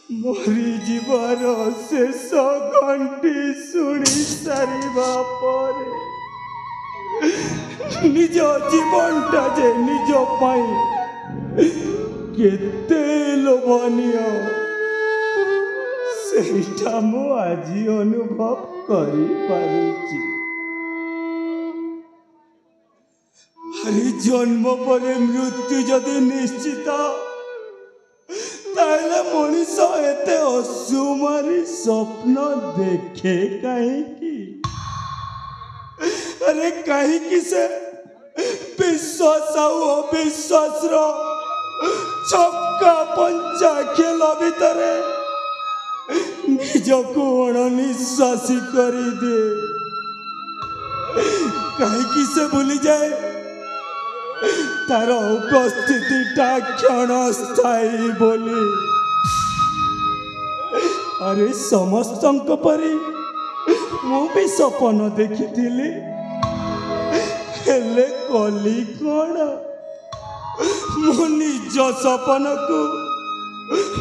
मरी जीवार शेष घंटी शुणी सारिबा परे निज जीवनटा जे निज पाई केते लोभनीय सेटा मु आज अनुभव करि पारुची। हरि जन्म पर मृत्यु जदि निश्चित ताले मनीष एते असुमारी स्वप्न देखे कहीं। अरे कहीं से विश्वास अविश्वास छक्का पंचा खेल भितर निजको अणनिश्वासी कर दे। कहीं से भूली जाए तार उपस्थितिटा क्षण स्थायी बोली। अरे समस्त परी मु भी सपन देखी हेले कली कौन मो निज सपन को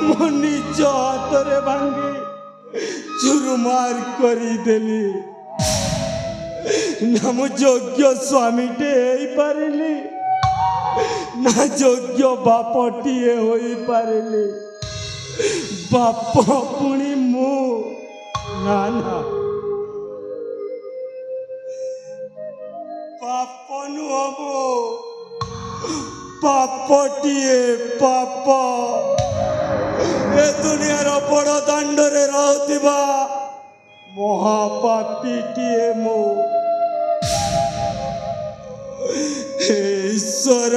मो निज हाथ रे भांगी चुरुमार करीदेली। ना मु योग्य स्वामीटे पारिली ना योग्य बापटीए होई पारिली। बाप पुणी मु ना ना पाप नुह मो पापटीए पाप ए दुनियार बड़ दांडरे रहतिबा महापापीटीए मो। ईश्वर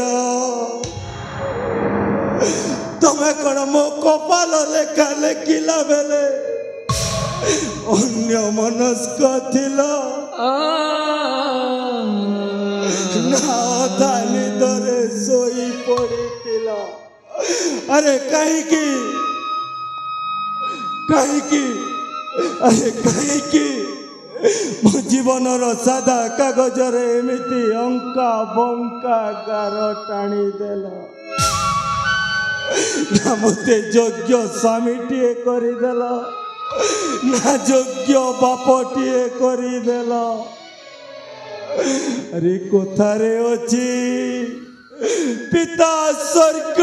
तमें कौन मो कपाल लेखा लेखिला बेले अन्य मनस्क थिला ना निदरे सोई पड़ीला। अरे कहीं अरे कहीं मो जीवन सादा कागज एमती अंका बंका गार टाणी देल ना मते योग्य स्वामीटीए करदेल ना योग्य बापटीए करदेल। अरे कथारे अच्छी पिता स्वर्ग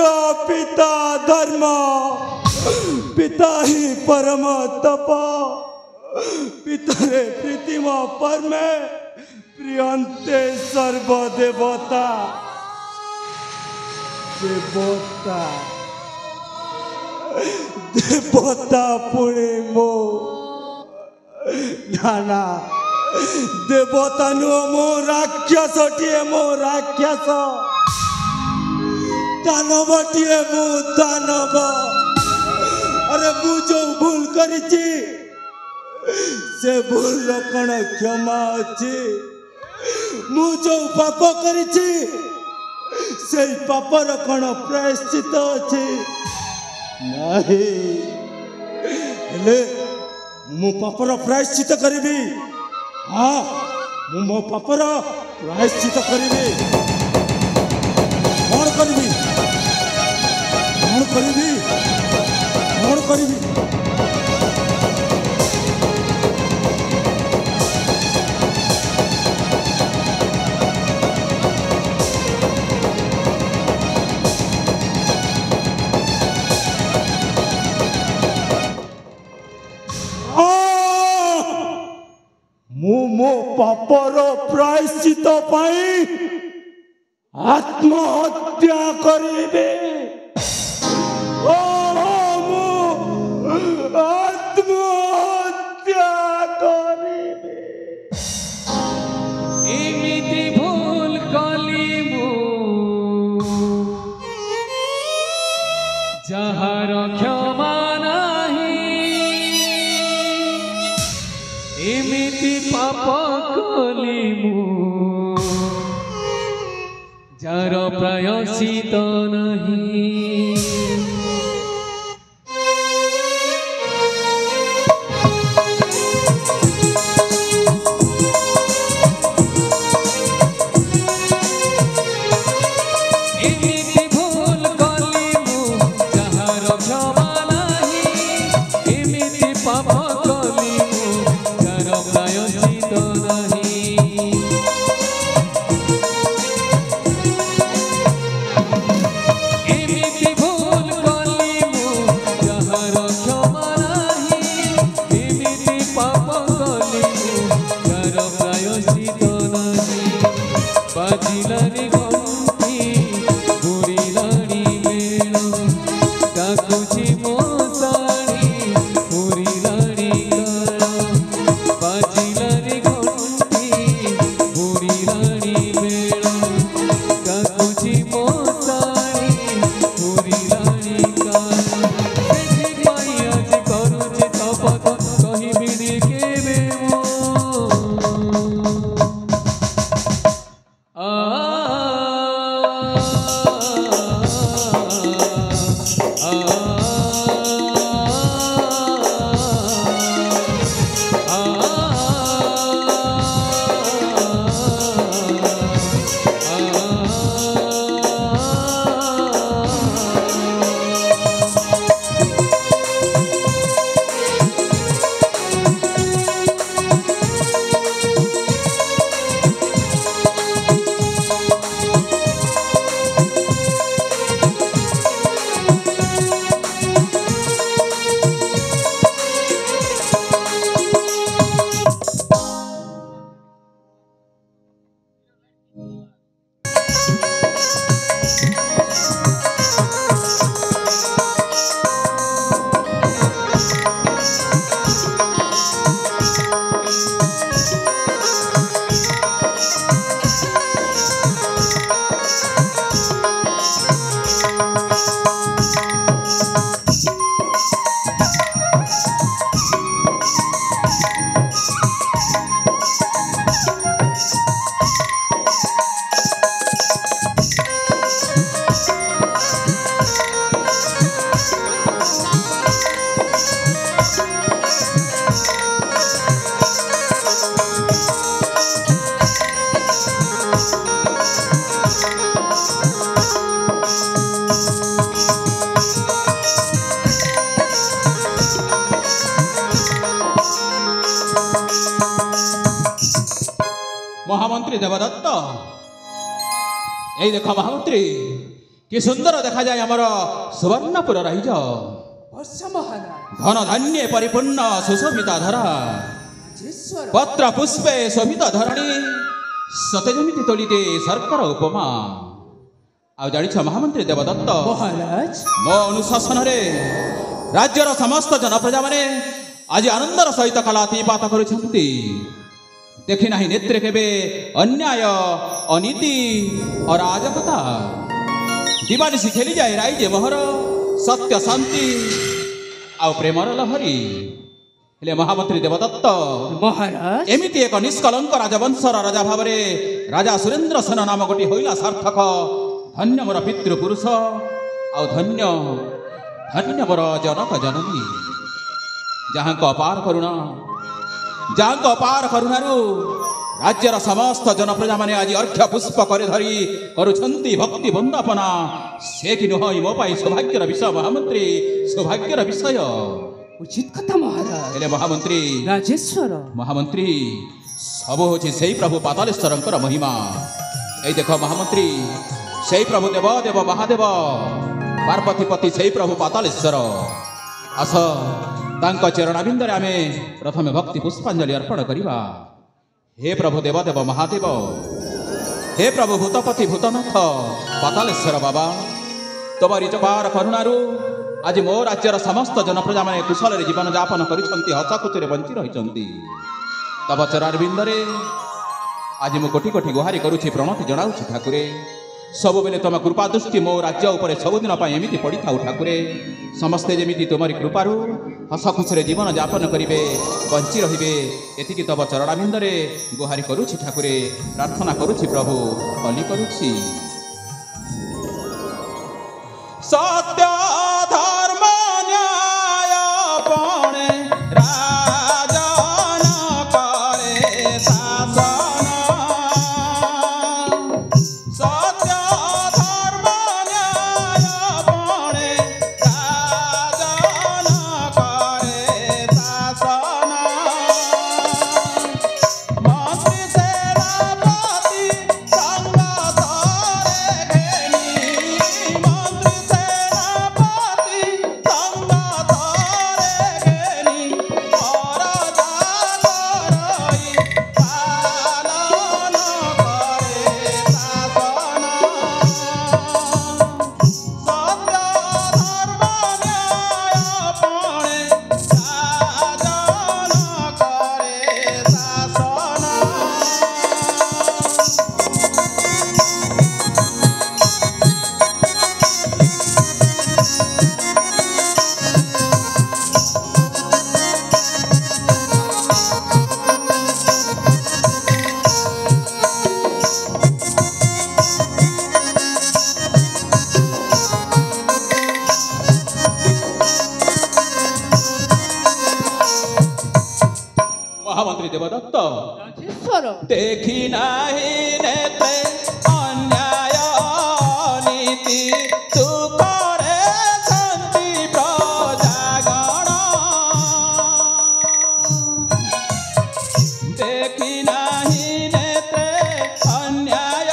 पिता धर्म पिता ही परम तप पितरे प्रीतिम परमे प्रियंते सर्वदेवता देवता देवता पुणे मो नाना देवता नुह मो राक्षसटीए मो राक्षस दानवटीए मो दानव। अरे मु जो भूल करिची से भूल कण क्षमा अच्छी मु जो पाप करिची से पापर कण प्रायश्चित अच्छी नहीं हेले मु पापर प्रायश्चित करी। हाँ मु मो पापर प्रायश्चित करी कौन करी कौन करी कौन करी। मो पापर प्रायश्चित पाई आत्महत्या करिबे। आत्महत्या करिबे। एमिति भूल कली मु जहार क्षमा एमिति पाप कली मु जार प्रायश्चित नहीं। एमिति भूल कली मु जहार क्षमा नहीं महामंत्री देवदत्त এই देखो महामंत्री कि सुंदर देखा जाए आमर सुवर्णपुर रहीज धन धान्य परिपूर्ण सुशोभित धरा पत्र पुष्पे शोभित धरणी सते जमिति तोलिते सरकार उपमा आ जानिछ महामंत्री देवदत्त महाराज मो अनुशासन रे राज्यर समस्त जनप्रजा माने आज आनंदर सहित कलातीपात करुछंती देखी नहीं नेत्रे केबे अन्याय अनीति और अराजकता दिवानिशी खेली जाए राइजे मोहर सत्य शांति आ प्रेमर लहरी हेले महामंत्री देवदत्त महाराज एमिति एक निष्कलंक राजवंशर राजा भावरे राजा सुरेंद्र सेन नाम गोटी होइला सार्थक धन्य मोर पितृपुरुष आ धन्य धन्य मोर जनक जननी जहाँ अपार करुणा जहाँ अपार करुणारू राज्यर समस्त जनप्रजा माने आज अर्घ्य पुष्प करे धरी करुछंती भक्ति वंदपना से कि नुह मो पाई सौभाग्यर विषय महामंत्री सौभाग्यर विषय उचित कथा महाराज हेले महामंत्री राजेश्वर महामंत्री सब होछि सेई प्रभु पातालेश्वरंकर महिमा ए देखो महामंत्री सेई प्रभु देव देव महादेव पार्वतीपति सेई प्रभु पातालेश्वर आस तांको चरणाबिंदरे आमे प्रथमे भक्ति पुष्पांजलि अर्पण करिबा हे प्रभु देव देव महादेव हे प्रभु भूतपति भूतनाथ पातालेश्वर बाबा तोमारी चपार करुणारू आज मो राज्यर समस्त जनप्रजा माने कुशल जीवन यापन करिसंती हसखुचरे बंची रहिसंती तब चरणाबिंदरे आज मु कोटि कोटि गुहारी करुछि प्रणति जणाउछि ठाकुरे सबु बेले तुम कृपा दृष्टि मो राज्य उपरे सबुदिन एमती पड़ी था ठाकुरे समस्ते जमी तुमरी कृपारू हस खुशी जीवन यापन करेंगे बंची रे एति तब चरणाबिंदरे गुहारी करुछि ठाकुरे प्रार्थना करुछि प्रभु कली करुछि सत्य धर्म न्याय पणे राजन करे शासन सत्य धर्म न्याय पणे राजन करे शासन मंत्री सेनापति संग धरे घेनी मंत्री सेनापति संग धरे घेनी और जागरई पालन करे शासन सत्य धर्म न्याय पणे राजन करे शासन महामंत्री देवदत्त राजेश्वर देखी नाही नेत्रे अन्याय नीति तू करे शांति प्रजागण देखी नाही नेत्रे अन्याय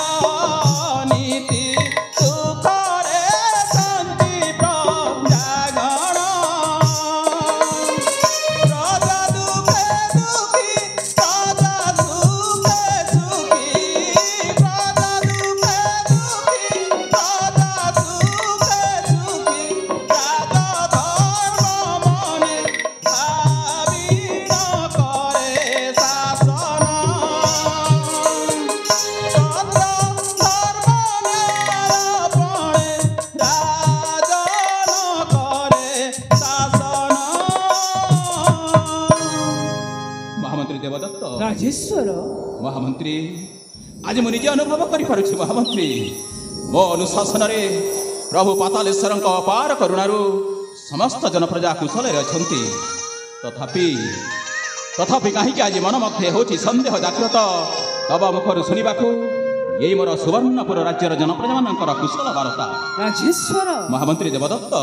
नीति तू करे शांति प्रजागण राजा दुखे दुखी राजा सुखे सुखी राजा दुखे दुखी राजा सुखे सुखी राजा धर्म मने भावी न करे शासन सत्य धर्म न्याय पणे राजन करे शासन महामंत्री देवदत्त राजेश्वर महामंत्री आज मु निजे अनुभव कर महामंत्री मो अनुशासन रे प्रभु पातालेश्वरଙ୍କ अपार करुणारू समस्त जनप्रजा कुशल अछंती तथापि कहीं आज मन मध्य होची संदेह जागृत तब मुखर शुणवाकू ये मोर सुवर्णपुर राज्यर जनप्रजा मानकर कुशल वार्ता राजेश्वर महामंत्री देवदत्त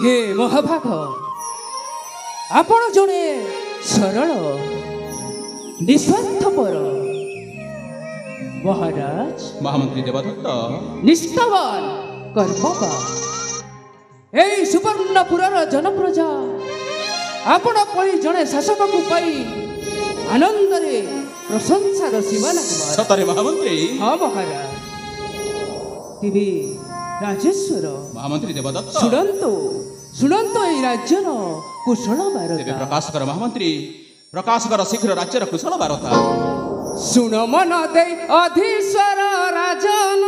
हे महाभाग आपण जड़े सरल निस्वार्थपर महाराज महामंत्री देवदत्त निष्ठावान कर्मवान एई सुवर्णपुर जनप्रजा आपण पई जड़े शासक को पाई आनंद रे प्रशंसार सीमा नहीं सतरे महामंत्री हाँ महाराज तेबे राजेश्वर महामंत्री देवदत्त शुणंतु ए राज्यर कुशल तेबे वार्ता प्रकाश कर महामंत्री प्रकाश कर शीघ्र राज्यर कुशल वार्ता शुण मन दे अधीश्वर राजन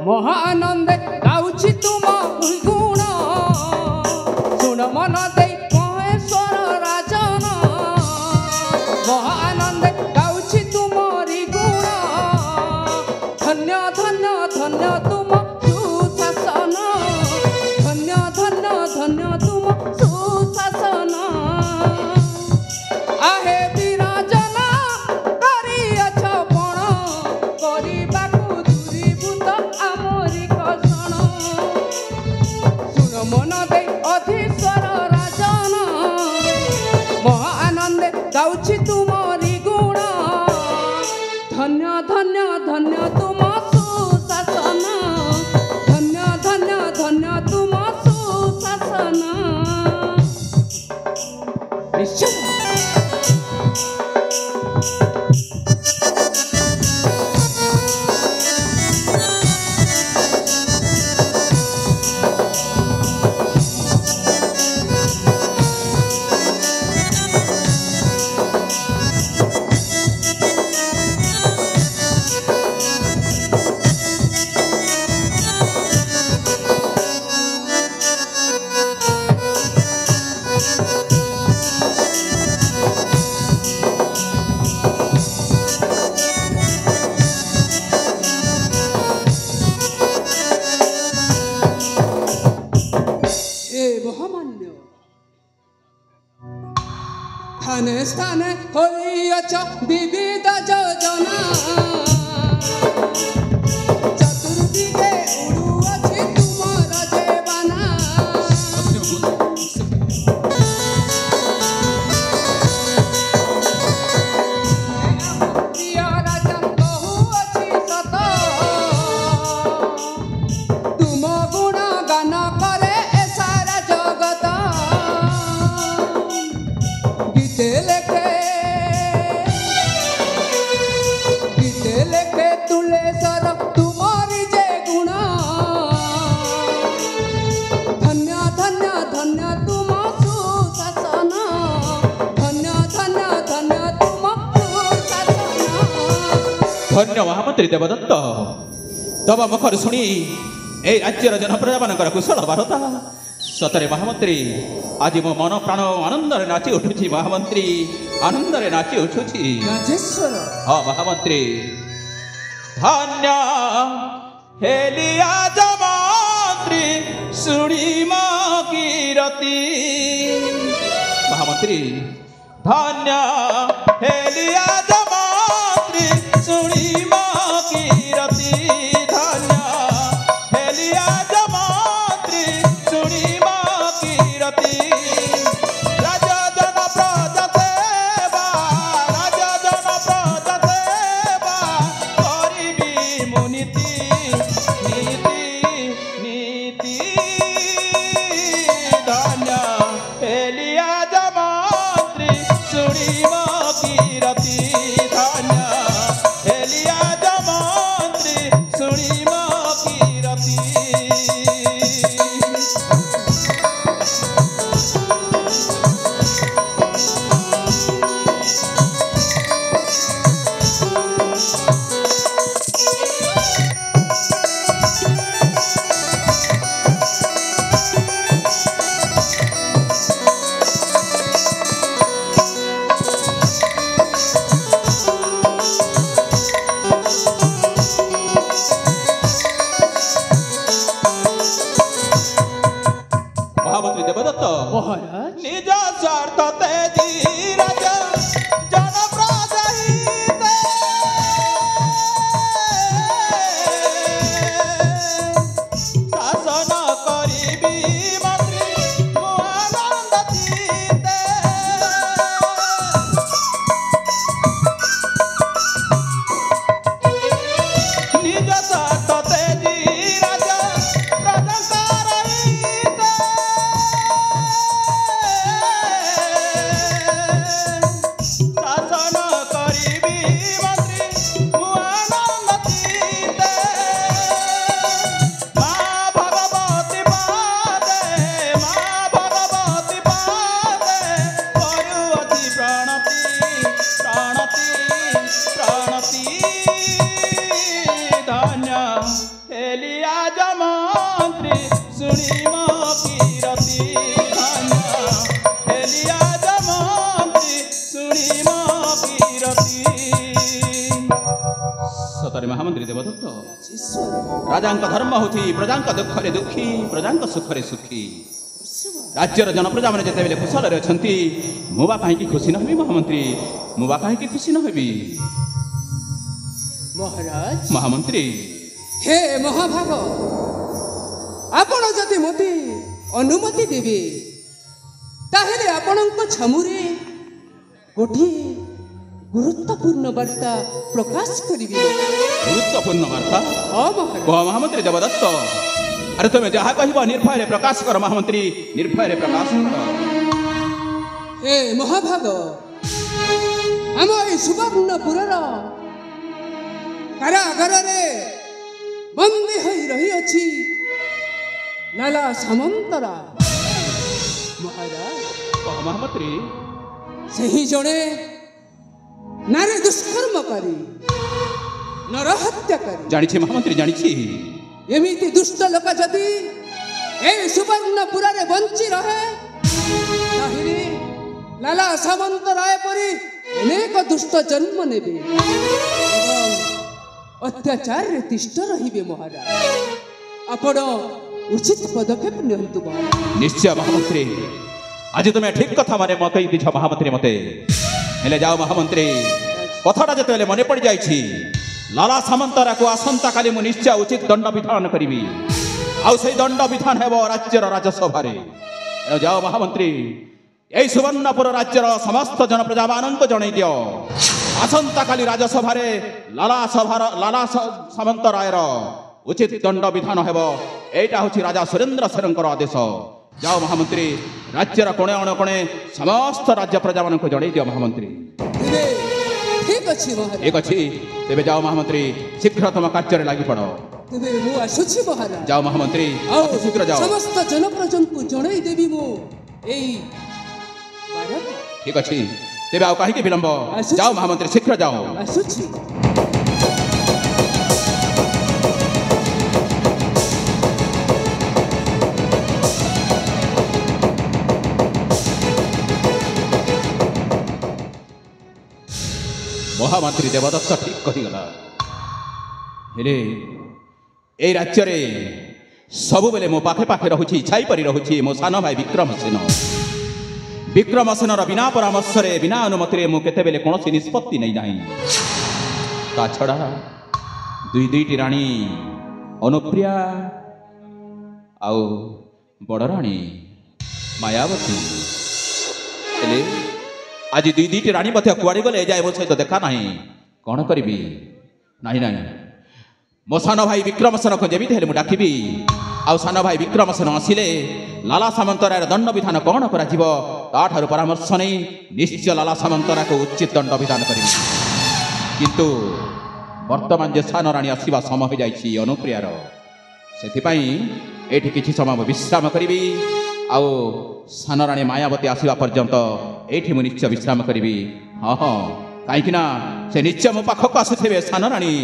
महानंद गाउछि तुम गुण शुण मन दे महेश्वर राजन महानंद गाउछि तुमरी गुण धन्य धन्य धन्य तुम सुशासन धन्य धन्य धन्य तुम सुशासन आहे विराजना करिअछ पण करिबाकु दूरीभूत आमरी कषण शुण मन दे अधीश्वर राजन महानंद गाउछि तुमरी गुण धन्य धन्य धन्य तुम सुशासन धन्य धन्य धन्य तुम सुशासन निश्चय महामान्य स्थाने स्थाने होइअछ विविध योजना चतुर्दिगे उड़ुअछि तुमर जेवाना प्रिय राजन कहुअछि सत तुम गुण गान करे सारा जगत गीते लेखे तुले सर तुम्हारी जे गुण धन्य धन्य धन्य तुम सुशासन धन्य धन्य धन्य तुम सुशासन धन्य महामंत्री देवदत्त तब मुखर शुणी ए राज्यर जनप्रजा मानकर कुशल वार्ता सतरे महामंत्री आज मो मन प्राण आनंद नाची उठुची महामंत्री आनंद नाची उठुची राजेश्वर हाँ महामंत्री धन्य हेलिया जमात्री सुणी कीरती महामंत्री धन्य हेलिया जमात्री सुणी कीरती धन्य हेलिया जमात्री सुणी कीरती राजा जन प्रजा सेवा राजा जन प्रजा सेवा करिबी मुनीति नीति नीति धन्य हेलिया जमात्री सुणी कीरती धन्य हेलिया ଦେବଦତ୍ତ মহারাজ ନିଜ ସ୍ୱାର୍ଥ ତେଜି ରାଜା ଜନପ୍ରଜା ହିତେ ଶାସନ କରିବି ମନ୍ତ୍ରୀ ମୁଁ ଆନନ୍ଦ ଚିତ୍ତେ ନିଜ ସ୍ୱାର୍ଥ ତେଜି ରାଜା ପ୍ରଜାଙ୍କର ହିତେ ଶାସନ କରିବି ମନ୍ତ୍ରୀ ମୁଁ ଆନନ୍ଦ ଚିତ୍ତେ ମା ଭଗବତୀ ପାଦେ କରୁଅଛି ପ୍ରଣତି ପ୍ରଣତି ପ୍ରଣତି ଧନ୍ୟ ହେଲିଆ ମନ୍ତ୍ରୀ ଶୁଣି ମୋ କିରତି ଧନ୍ୟ ହେଲିଆ ମନ୍ତ୍ରୀ ଶୁଣି ମୋ କିରତି ସତରେ ମହାମନ୍ତ୍ରୀ ଦେବଦତ୍ତ ରାଜାଙ୍କ ଧର୍ମ ହେଉଛି ପ୍ରଜାଙ୍କ ଦୁଃଖରେ ଦୁଃଖୀ ପ୍ରଜାଙ୍କ ସୁଖରେ ସୁଖୀ ରାଜ୍ୟର ଜନପ୍ରଜାମାନେ ଯେତେବେଳେ କୁଶଳରେ ଅଛନ୍ତି ମୁଁ ବା କାହିଁକି ଖୁସି ନ ହେବି ମହାମନ୍ତ୍ରୀ ମୁଁ ବା କାହିଁକି ଖୁସି ନ ହେବି মহারাজ ମହାମନ୍ତ୍ରୀ হে মহাভাগ ଆପଣ ଯଦି ମୋତେ ଅନୁମତି ଦେବେ ତାହେଲେ ଆପଣଙ୍କ ଛାମୁରେ ଗୋଟିଏ ଗୁରୁତ୍ୱପୂର୍ଣ୍ଣ ବାର୍ତ୍ତା ପ୍ରକାଶ କରିବି ଗୁରୁତ୍ୱପୂର୍ଣ୍ଣ ବାର୍ତ୍ତା ହଁ ମହାରାଜ କୁହ ମହାମନ୍ତ୍ରୀ ଦେବଦତ୍ତ ଆରେ ତୁମେ ଯାହା କହିବ ନିର୍ଭୟରେ ପ୍ରକାଶ କର ମହାମନ୍ତ୍ରୀ ନିର୍ଭୟରେ ପ୍ରକାଶ କର ହେ ମହାଭାଗ ଆମ ଏହି ସୁବର୍ଣ୍ଣପୁରର କାରାଗାରରେ ବନ୍ଦୀ ହୋଇ ରହିଅଛି ଲାଲା ସାମନ୍ତରା ମହାରାଜ କହ ମହାମନ୍ତ୍ରୀ ସେହି ଜଣେ ନାରୀ ଦୁଷ୍କର୍ମକାରୀ ନରହତ୍ୟାକାରୀ ଜାଣିଛି ମହାମନ୍ତ୍ରୀ ଜାଣିଛି ଏମିତି ଦୁଷ୍ଟ ଲୋକ ଯଦି ଏହି ସୁବର୍ଣ୍ଣପୁରରେ ବଞ୍ଚି ରହେ ତାହେଲେ ଲାଲା ସାମନ୍ତ ରାୟ ପରି ଅନେକ ଦୁଷ୍ଟ ଜନ୍ମ ନେବେ ଏବଂ ଅତ୍ୟାଚାରରେ ତିଷ୍ଠ ରହିବେ ମହାରାଜ ଆପଣ ଉଚିତ ପଦକ୍ଷେପ ନିଅନ୍ତୁ ମହାରାଜ ନିଶ୍ଚୟ ମହାମନ୍ତ୍ରୀ ଆଜି ତୁମେ ଠିକ କଥା ମାନେ କହି ଦେଇଛ ମହାମନ୍ତ୍ରୀ ମତେ ହେଲେ ଯାଅ ମହାମନ୍ତ୍ରୀ କଥାଟା ଯେତେବେଳେ ମନେ ପଡ଼ିଯାଇଛି ଲାଲା ସାମନ୍ତରାକୁ ଆସନ୍ତାକାଲି ମୁଁ ନିଶ୍ଚୟ ଉଚିତ ଦଣ୍ଡ ବିଧାନ କରିବି ଆଉ ସେଇ ଦଣ୍ଡ ବିଧାନ ହେବ ରାଜ୍ୟର ରାଜସଭାରେ ଏଣୁ ଯାଅ ମହାମନ୍ତ୍ରୀ এই সুবর্ণপুর রাজ্যর সমস্ত জনপ্রজাମାନଙ୍କୁ জଣାଇ দিଅ ଆସନ୍ତାକାଲି ରାଜସଭାରେ ଲାଲା ସାମନ୍ତ ରାୟର ଉଚିତ ଦଣ୍ଡ ବିଧାନ ହେବ ଏଇଟା ହେଉଛି ରାଜା ସୁରେନ୍ଦ୍ର ସେନଙ୍କର ଆଦେଶ ଯାଅ ମହାମନ୍ତ୍ରୀ ରାଜ୍ୟର କୋଣେ ଅଣକୋଣେ ସମସ୍ତ ରାଜ୍ୟ ପ୍ରଜାମାନଙ୍କୁ ଜଣାଇ ଦିଅ ମହାମନ୍ତ୍ରୀ ତେବେ ଠିକ ଅଛି ମହାରାଜ ଠିକ ଅଛି ତେବେ ଯାଅ ମହାମନ୍ତ୍ରୀ ଶୀଘ୍ର ତମ କାର୍ଯ୍ୟରେ ଲାଗିପଡ଼ ତେବେ ମୁଁ ଆସୁଛି ମହାରାଜ ଯାଅ ମହାମନ୍ତ୍ରୀ ଆଉ ଅତି ଶୀଘ୍ର ଯାଅ ସମସ୍ତ ଜନପ୍ରଜାଙ୍କୁ ଜଣାଇ ଦେବି ମୁଁ ଏଇ ବାରଟା ଠିକ ଅଛି ତେବେ ଆଉ କାହିଁକି ବିଳମ୍ବ ଆସୁଛି। ଯାଅ ମହାମନ୍ତ୍ରୀ ଶୀଘ୍ର ଯାଅ ଆସୁଛି ମହାମନ୍ତ୍ରୀ ଦେବଦତ୍ତ ଠିକ କହିଗଲା ହେଲେ এই ରାଜ୍ୟରେ ସବୁବେଳେ ମୋ ପାଖେ ପାଖେ ରହୁଛି ଛାଇ ପରି ରହୁଛି ମୋ ସାନ ଭାଇ ବିକ୍ରମସେନର ବିନା ପରାମର୍ଶରେ ବିନା ଅନୁମତିରେ ମୁଁ କେତେବେଳେ କୌଣସି ନିଷ୍ପତ୍ତି ନେଇନାହିଁ ତା ଛଡ଼ା ଦୁଇଟି ରାଣୀ ଅନୁପ୍ରିୟା ଆଉ ବଡ଼ ରାଣୀ ମାୟାବତୀ ହେଲେ ଆଜି ଦୁଇଟି ରାଣୀ ମଧ୍ୟ କୁଆଡ଼େ ଗଲେ ଏଯାଏ ମୋ ସହିତ ଦେଖା ନାହିଁ କ'ଣ କରିବି ନାହିଁ ନାହିଁ ମୋ ସାନ ଭାଇ ବିକ୍ରମସେନକୁ ଯେମିତି ହେଲେ ମୁଁ ଡାକିବି ଆଉ ସାନ ଭାଇ ବିକ୍ରମସେନ ଆସିଲେ ଲାଲା ସାମନ୍ତରାୟର ଦଣ୍ଡ ବିଧାନ କ'ଣ କରାଯିବ ତାଠାରୁ ପରାମର୍ଶ ନେଇ ନିଶ୍ଚୟ ଲାଲା ସାମନ୍ତରାକୁ ଉଚିତ ଦଣ୍ଡ ବିଧାନ କରିବି କିନ୍ତୁ ବର୍ତ୍ତମାନ ଯେ ସାନ ରାଣୀ ଆସିବା ସମୟ ହୋଇଯାଇଛି ଅନୁପ୍ରିୟାର ସେଥିପାଇଁ ଏଠି କିଛି ସମୟ ବିଶ୍ରାମ କରିବି ଆଉ ସାନ ରାଣୀ ମାୟାବତୀ ଆସିବା ପର୍ଯ୍ୟନ୍ତ ଏଇଠି ମୁଁ ନିଶ୍ଚୟ ବିଶ୍ରାମ କରିବି ହଁ ହଁ କାହିଁକି ନା ସେ ନିଶ୍ଚୟ ମୋ ପାଖକୁ ଆସିଥିବେ ସାନ ରାଣୀ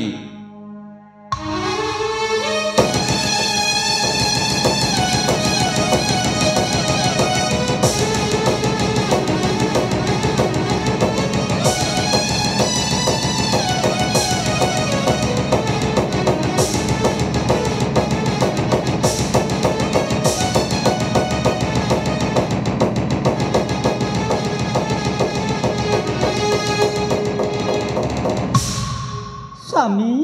स्वामी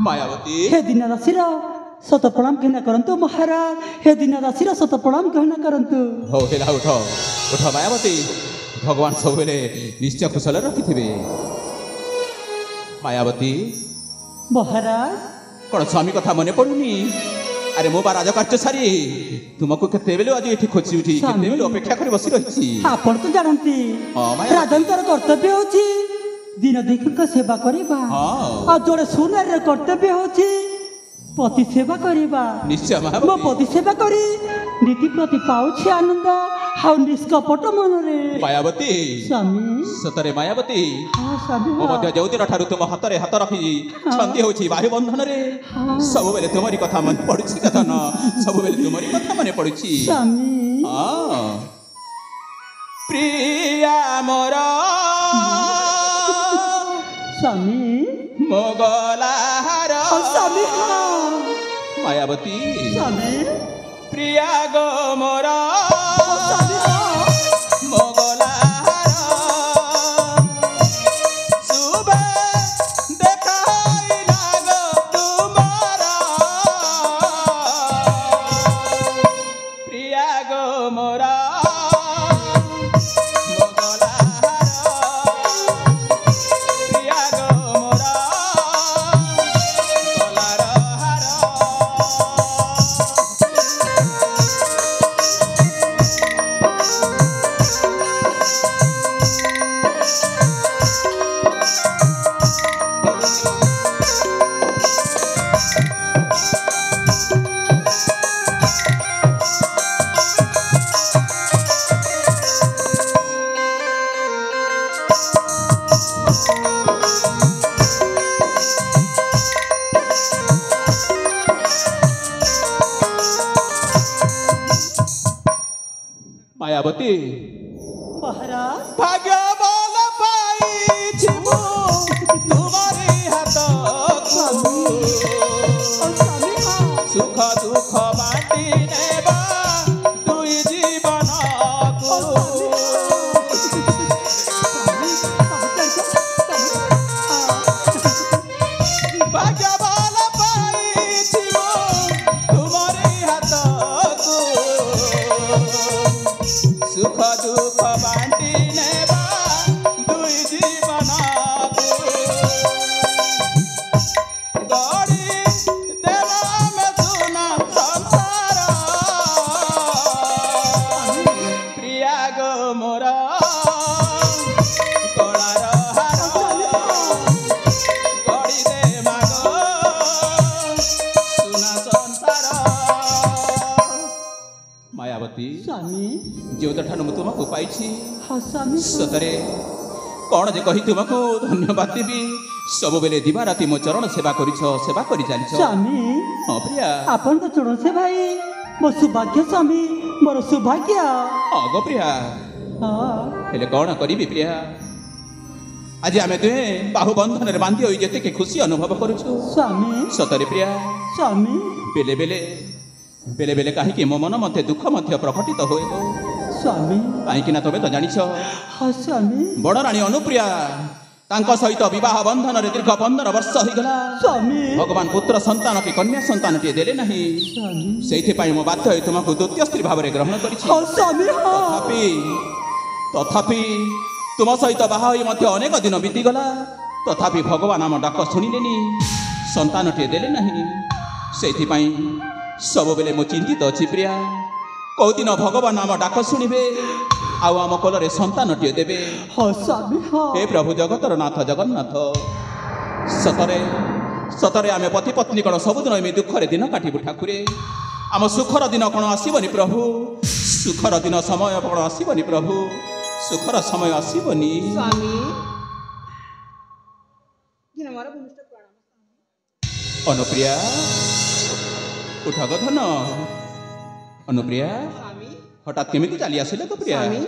मायावती हे दिन राशि शत प्रणाम कहना करंतु महाराज हे दिन राशि शत प्रणाम कहना करंतु हो हेला उठ उठ मायावती भगवान सब बेले निश्चय कुशल रखिथिबे मायावती महाराज कौन स्वामी कथा मने पड़ुनी अरे मो राजकार्य सारी तुमको केते बेले आज एठी खोजी उठी केते बेले अपेक्षा कर बसी रहिछि आपण तो जानंती हां मायावती राजंकर कर्तव्य होछि दिन देखक सेवा करिबा हां आ जोड़े सुनार रे कर्तव्य होछि पति सेवा करिबा निश्चय मो मायावती पति सेवा करी नीति प्रति पाउछि आनंद हाउ निष्कपट मनरे मायावती स्वामी सतरे मायावती हां स्वामी मो मध्य जो दिन ठारू तुम हातरे हात रखी छंदी होछि बाहु बंधन रे सब बेले तुम्हारी कथा मन पड़ुछि कथा न सब बेले तुम्हारी कथा मने पड़ुछि स्वामी हां प्रिया मोर स्वामी मोगलाहार स्वामी मायावती स्वामी प्रिया गो मोर स्वामी मोगलाहार शुभ देखाई लागो तुम्हारा प्रिया गो मोरा मायावती महाराज भाग्य बल पाइछि मु तुम्हारी हाथ सुख दुख बाटी नेबा दुई जीवन को भाग्य बल पाइछि मु तुम्हारी हाथ सुख दुख बाटी नेबा दुई जीवन गड़ी देवा में सुना संसार प्रिया गो मोरा कलार हार गड़ी दे मागो सुना संसार मायावती स्वामी जो ठानु मु तुमको पाइछि हाँ स्वामी सतरे कौन जे कही तुमको धन्यवाद देवी सब बेले दिवा राति मो चरण सेवा करिछ सेवा करि जानिछ स्वामी हां प्रिया आपण तो चरण से भाई मो सौभाग्य स्वामी मोर सौभाग्य गो प्रिया हाँ हेले कौन करिबि प्रिया आज आमे तुहे बाहु बंधन रे बांधी होई जेते के खुशी अनुभव करूछु स्वामी सतरे प्रिया स्वामी बेले बेले बेले बेले काहे कि मो मन मध्ये दुख मध्ये प्रकटित होएगो स्वामी काहे कि ना तबे तो जानिछ हाँ स्वामी बड़ रानी अनुप्रिया तांको सहित विवाह बंधन रे दीर्घ 15 वर्ष हो गला स्वामी भगवान पुत्र संतान की कन्या संतान टे देले नहीं स्वामी सेइथे पई मो बाध्य होई तुमको द्वितीय स्त्री भाव रे ग्रहण करिछि हाँ स्वामी हाँ तथापि तुम सहित बाहा होई मध्य अनेक दिन बीती गला तथापि भगवान आम डाक शुणिलेनी संतान टे देले नहीं सेइथे पई सब बेले मो चिंतित अछि प्रिया कौ दिन भगवान आम डाक शुणिबे आउ आम कोलरे संतान टे देबे हाँ स्वामी हाँ हे प्रभु जगतर नाथ जगन्नाथ सतरे सतरे आमे पति पत्नी कण सबुदिन एमि दुखरे दिन काटिबु ठाकुरे आम सुखर दिन कण आसीबनी प्रभु सुखर दिन समय कण आसीबनी प्रभु सुखर समय आसीबनी स्वामी अनुप्रिया उठ गधन अनुप्रिया स्वामी हठात केमिति चली आसिले तो प्रिया स्वामी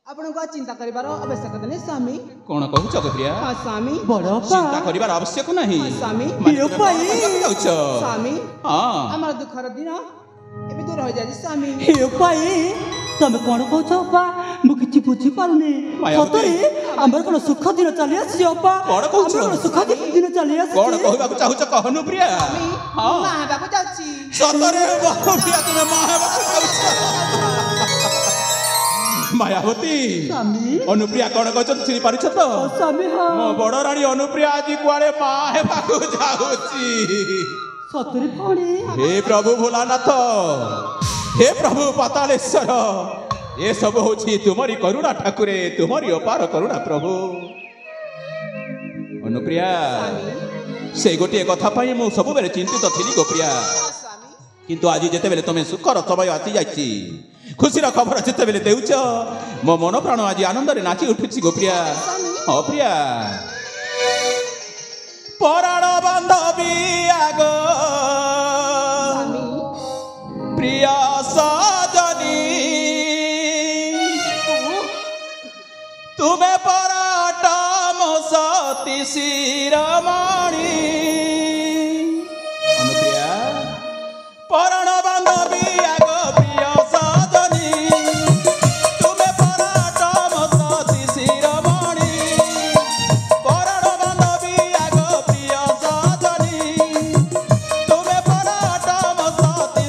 आपनको चिंता करिबार आवश्यकता नहीं स्वामी कौन कहूच प्रिया हाँ स्वामी बड़ चिंता करिबार आवश्यक नहीं हाँ, स्वामी स्वामी स्वामी हाँ हमारा दुखर दिन एबे दूर हो जाए स्वामी हे पाई ତମେ କ'ଣ କହୁଛ ଅପା ମୁଁ କିଛି ବୁଝିପାରୁନି ସତରେ ଆମର କ'ଣ ସୁଖ ଦିନ ଚାଲି ଆସିଛି ଅପା କ'ଣ କହୁଛ ସୁଖ ଦିନ ଚାଲି ଆସିଛି କ'ଣ କହିବାକୁ ଚାହୁଁଛ କହନୁ ପ୍ରିୟା ମା ହେବାକୁ ଯାଉଛି ସତରେ ପ୍ରିୟା ତୁମେ ମା ହେବାକୁ ଯାଉଛ ମାୟାବତୀ ଅନୁପ୍ରିୟା କ'ଣ କହୁଛନ୍ତି ଶୁଣି ପାରୁଛ ତ ମୋ ବଡ଼ ରାଣୀ ଅନୁପ୍ରିୟା ଆଜି କୁଆଡ଼େ ମା ହେବାକୁ ଯାଉଛି ସତରେ ଭଉଣୀ ହେ ପ୍ରଭୁ ଭୋଲାନାଥ हे प्रभु पातालेश्वर ये सब होची तुम्हारी करुणा ठाकुरे तुम्हारी अपार करुणा प्रभु अनुप्रिया से गोटे कथा पाई मु सब बेले चिंतित थी गोप्रिया किंतु आज जेते बेले तुम सुखर समय आसी जाइछि खुशीर खबर जेते बेले देउछ मो मन प्राण आज आनंद रे नाची उठुछि गोप्रिया हाँ प्रिया पराण बांधवी आगो प्रिया सजनी तुम्हें पराटा मसती शिरोमणि अनुप्रिया पराण बांधवी आगो प्रिया सजनी तुम्हें पराटा मसती शिरोमणि पराण बांधवी आगो प्रिया सजनी तुम्हें पराटा मसती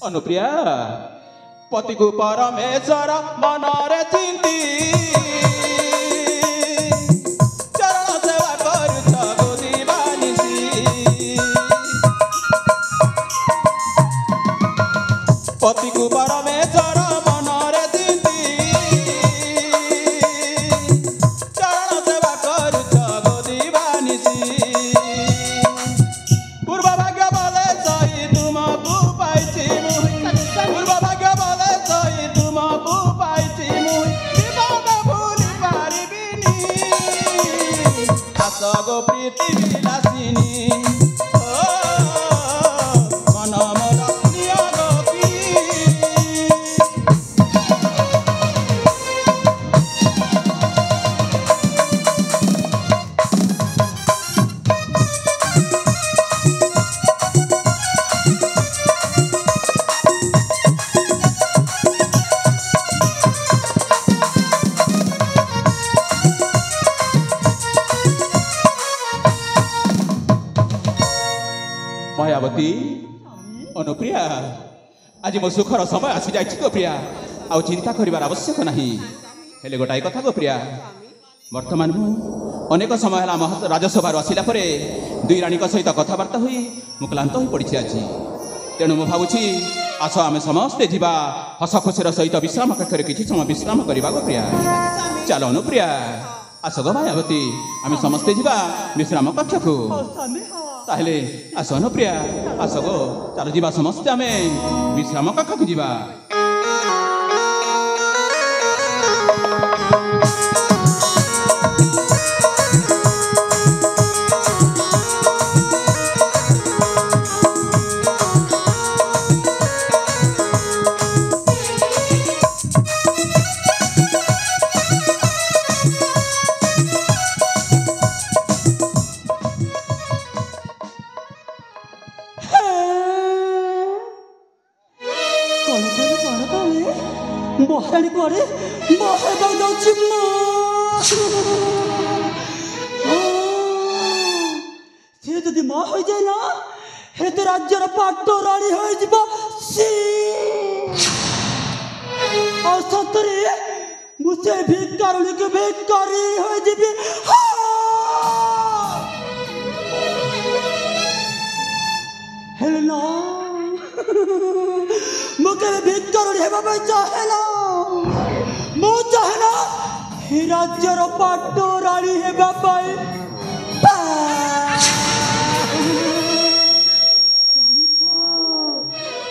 अनुप्रिया पति को परमेश्वर मनरे चिंती चरण सेवा करुछ गोदीबानिसी पति को परमेश्वर मनरे चिंती चरण सेवा करुछ गोदीबानिसी पूर्व भाग्य बोले सही तुमको पाइछि पूर्व भाग्य बोले सही तुमको पाइछि मुई विवाद भूली पारिबिनी आस गो प्रीति विलासिनी ओ मन मोर प्रिय गोपी मायावती अनुप्रिया आज मो सुखर समय आसी जाइछि गो प्रिया आ चिंता करिवार आवश्यक नाही हेले गोटाई कथा गो प्रिया वर्तमान मु अनेक समय हला राजसभा आसिला परे दुई राणी सहित कथबार्ता हुई मु क्लांत हो पड़ी आज तेणु मु भावुछि आस आमे समस्ते जीवा हस खुशीर सहित विश्राम कक्षरे किछि समय विश्राम करिबा गो प्रिया चल अनुप्रिया आस गो मायावती आमे समस्ते जीवा विश्राम कक्षकु ताहले आस अनुप्रिया आस गो चल जीवा समस्ते आमे विश्राम कक्षकु जीवा महारानी कुआड़े महारानी जाऊँ सी जदि माँ हो जाए ना हे तो राज्यर पाट राणी हो सतरे मुझे भिखारी के भिखारी हो जीवी हेलो मुझे भिखारी है बाबा चाहे ना मु चाहे ना ही राज्यर पाटो रानी है बाबा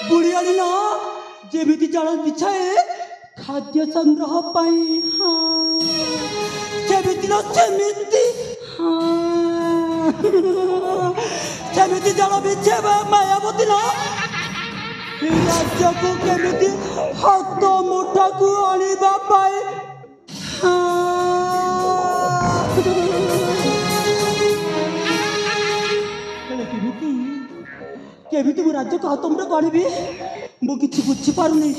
बुढ़ियाड़ी ना जेमिति जाल बिछाए खाद्य संग्रह पाई हाँ जेमिति ना जेमिति हाँ जेमिति जाल बिछे मायावती ना राज्य को केमिति हाथ मुठा को आनिबा पाए केमिति मो राज्य को हाथ मुठा को आनिबी मु किछि बुझी पारुनी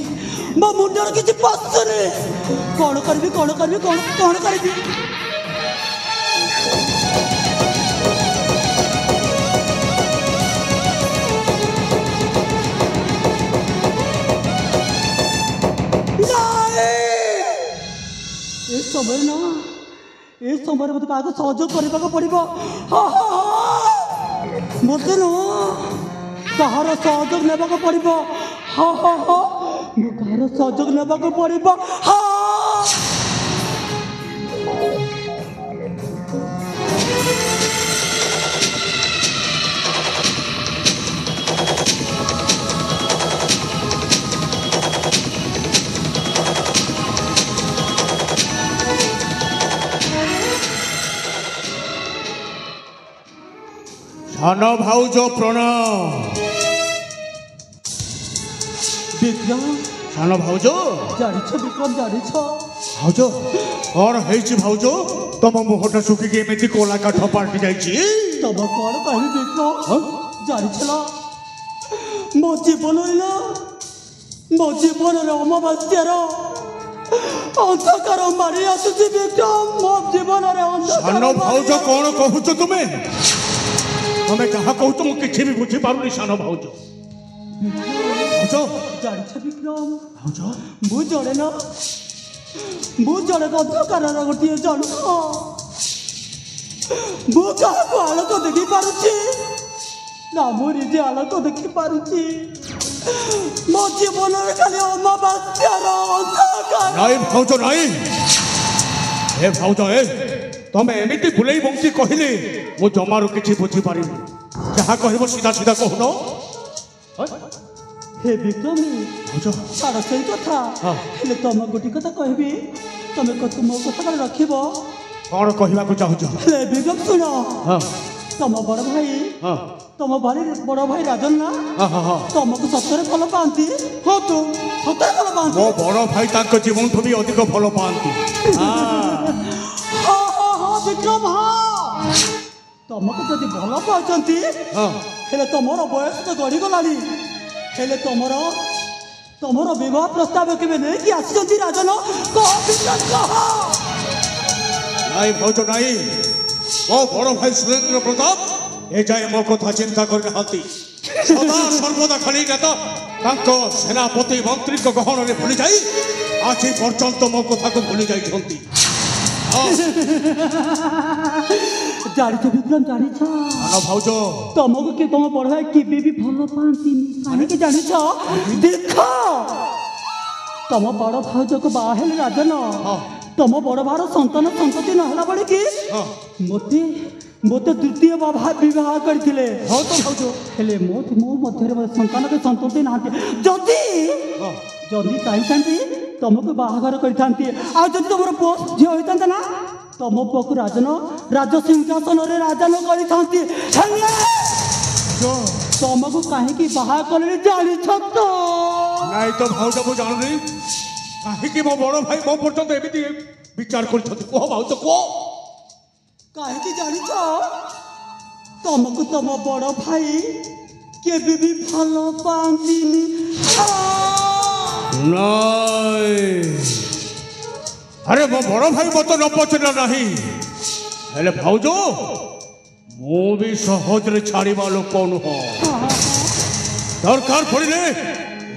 मो मुंडर किछि पसने कोन करबी कोन करबी ए समय ना ए समय मते काको सहयोग करबा को पड़िबो मते न कहार सहयोग नेबा को पड़िबो हाँ हाँ हाँ मु कहार सहयोग नेबा को पड़िबो हाँ सानो भाउज प्रणाम विक्रम सानो भाउज जानिछ विक्रम जानिछ भाउज कौन है भाउज तुम मुहटा सुखिकी एमती कोला काठ पार्टी जाइए तब कौन कह विक्रम जानिछला मो जीवन ना मो जीवन अमावास्यार अंधकार मारी आसुची विक्रम मो जीवन सानो भाउज कौन कहूच तुम्हें तुम्हें कहा कहूच मु किछि भी बुझी पारुनी सानो भाउज जानिछ विक्रम भाउज मु जड़े ना मु जड़े अंधकार गोटे जानु मु क्या आलोक देखी पारुची ना मु निजे आलोक देखी पारुची मो जीवन खाली अमावास्यार अंधकार नाई भाउज नाई हे भाउज हे तमे एमिति भुलई बंकी कहले मु जमारू किछि बुझी पारिनी जहा कहबो सीधा सीधा कहनो हे विक्रम भाउज सारा सही कथा हेले तुम गोटी कथा कहबी तमे कत मो कथा कर रखिबो कौन कहबा को चाहू हे विक्रम सुनो तुम बड़ भाई तुम बड़ भाई राजन ना तुमको सतरे भल पाती हाँ तो सतरे भल पाती मो बड़ भाई ताको जीवन ठू भी अधिक भल पाती हाँ विक्रम हाँ तुमको जदि भल पाचंती हेले तुमर बयस तो गड़ी गलानी हेले तुमर विवाह प्रस्ताव केबे नै कि आछंती राजन कह विक्रम कह नाई भाउज नाई मो बड़ भाई सुरेंद्र प्रताप ए जाए मो कथा चिंता कर हाथी सदा सर्वदा खाली नेता तांको सेनापति मंत्री को गहन रे भूली जाई आज पर्यंत मो कथा को भूली जाई छंती जानिछ विक्रम जानिछ आनो भाउज तुमको कि तुम बड़ भाई केबे भी भल पाती काहे कि जानिछ देख तुम बड़ भाउज को बाहेल राजन तुम बड़ भार संतान संतति नहला बड़े कि मते मते द्वितीय विवाह करथिले हां तो भाउज हेले मो मध्य संतान के संतति नाहते जदि चाहिए तुमको बाहागर करथांती आ जदि तुमर पोस्ट झियो होइतांता ना तुम पुअको राजन राज सिंहासन रे राजन करथांती तुमको काहे कि बाहा करले जानि छत नाई तो भाउज को जाननी काहे कि मो बड़ भाई मो पर्यंत एमिति विचार करछथि को भाउज को काहे कि जानि छ तुमको तुम बड़ भाई केबे भी भल पांतीनी नाई अरे मो बड़ भाई मत न पचला नहीं हेले भाउज मु भी सहज रे छाड़ीबा लोक कौन हो दरकार पड़े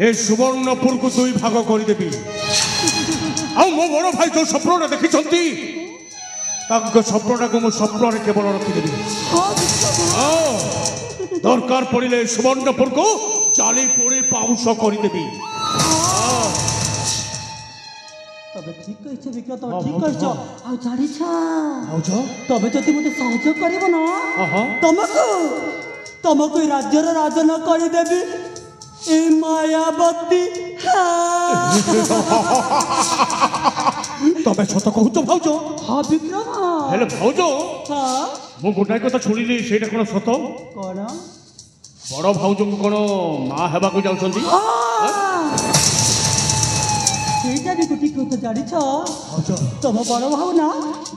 ए सुवर्णपुर को दुई भाग कर देवी ଆଉ ମୋ ବଡ଼ ଭାଇ ଯୋଉ ସ୍ୱପ୍ନଟା ଦେଖିଛନ୍ତି ତାଙ୍କ ସ୍ୱପ୍ନଟାକୁ ମୁଁ ସ୍ୱପ୍ନରେ କେବଳ ରଖିଦେବି। ଦରକାର ପଡ଼ିଲେ ସୁବର୍ଣ୍ଣପୁରକୁ ଜାଳି ପୋଡ଼ି ପାଉଁଶ କରିଦେବି। তবে ঠিক কইছে বিক্রম, তবে ঠিক কইছ। আর জানিছ তবে যদি মতে সহযোগ করিব না তোমাকে রাজ্যর রাজন করে দেবি এই মায়াবতী। তবে সত কହୁଛ ভাউজ? হ্যাঁ বিক্রম। ହେଲେ ଭାଉଜ হ্যাঁ ମୁଁ ଗୋଟାଏ କଥା ଶୁଣିଲି, ସେଇଟା କ'ଣ ସତ? କଣ? ବଡ଼ ଭାଉଜଙ୍କୁ କ'ଣ ମା ହେବାକୁ ଯାଉଛନ୍ତି? ସେଇଟା ବି ଗୋଟିଏ କଥା ଜାଣିଛ, ତମ ବଡ଼ ଭାଉ ନା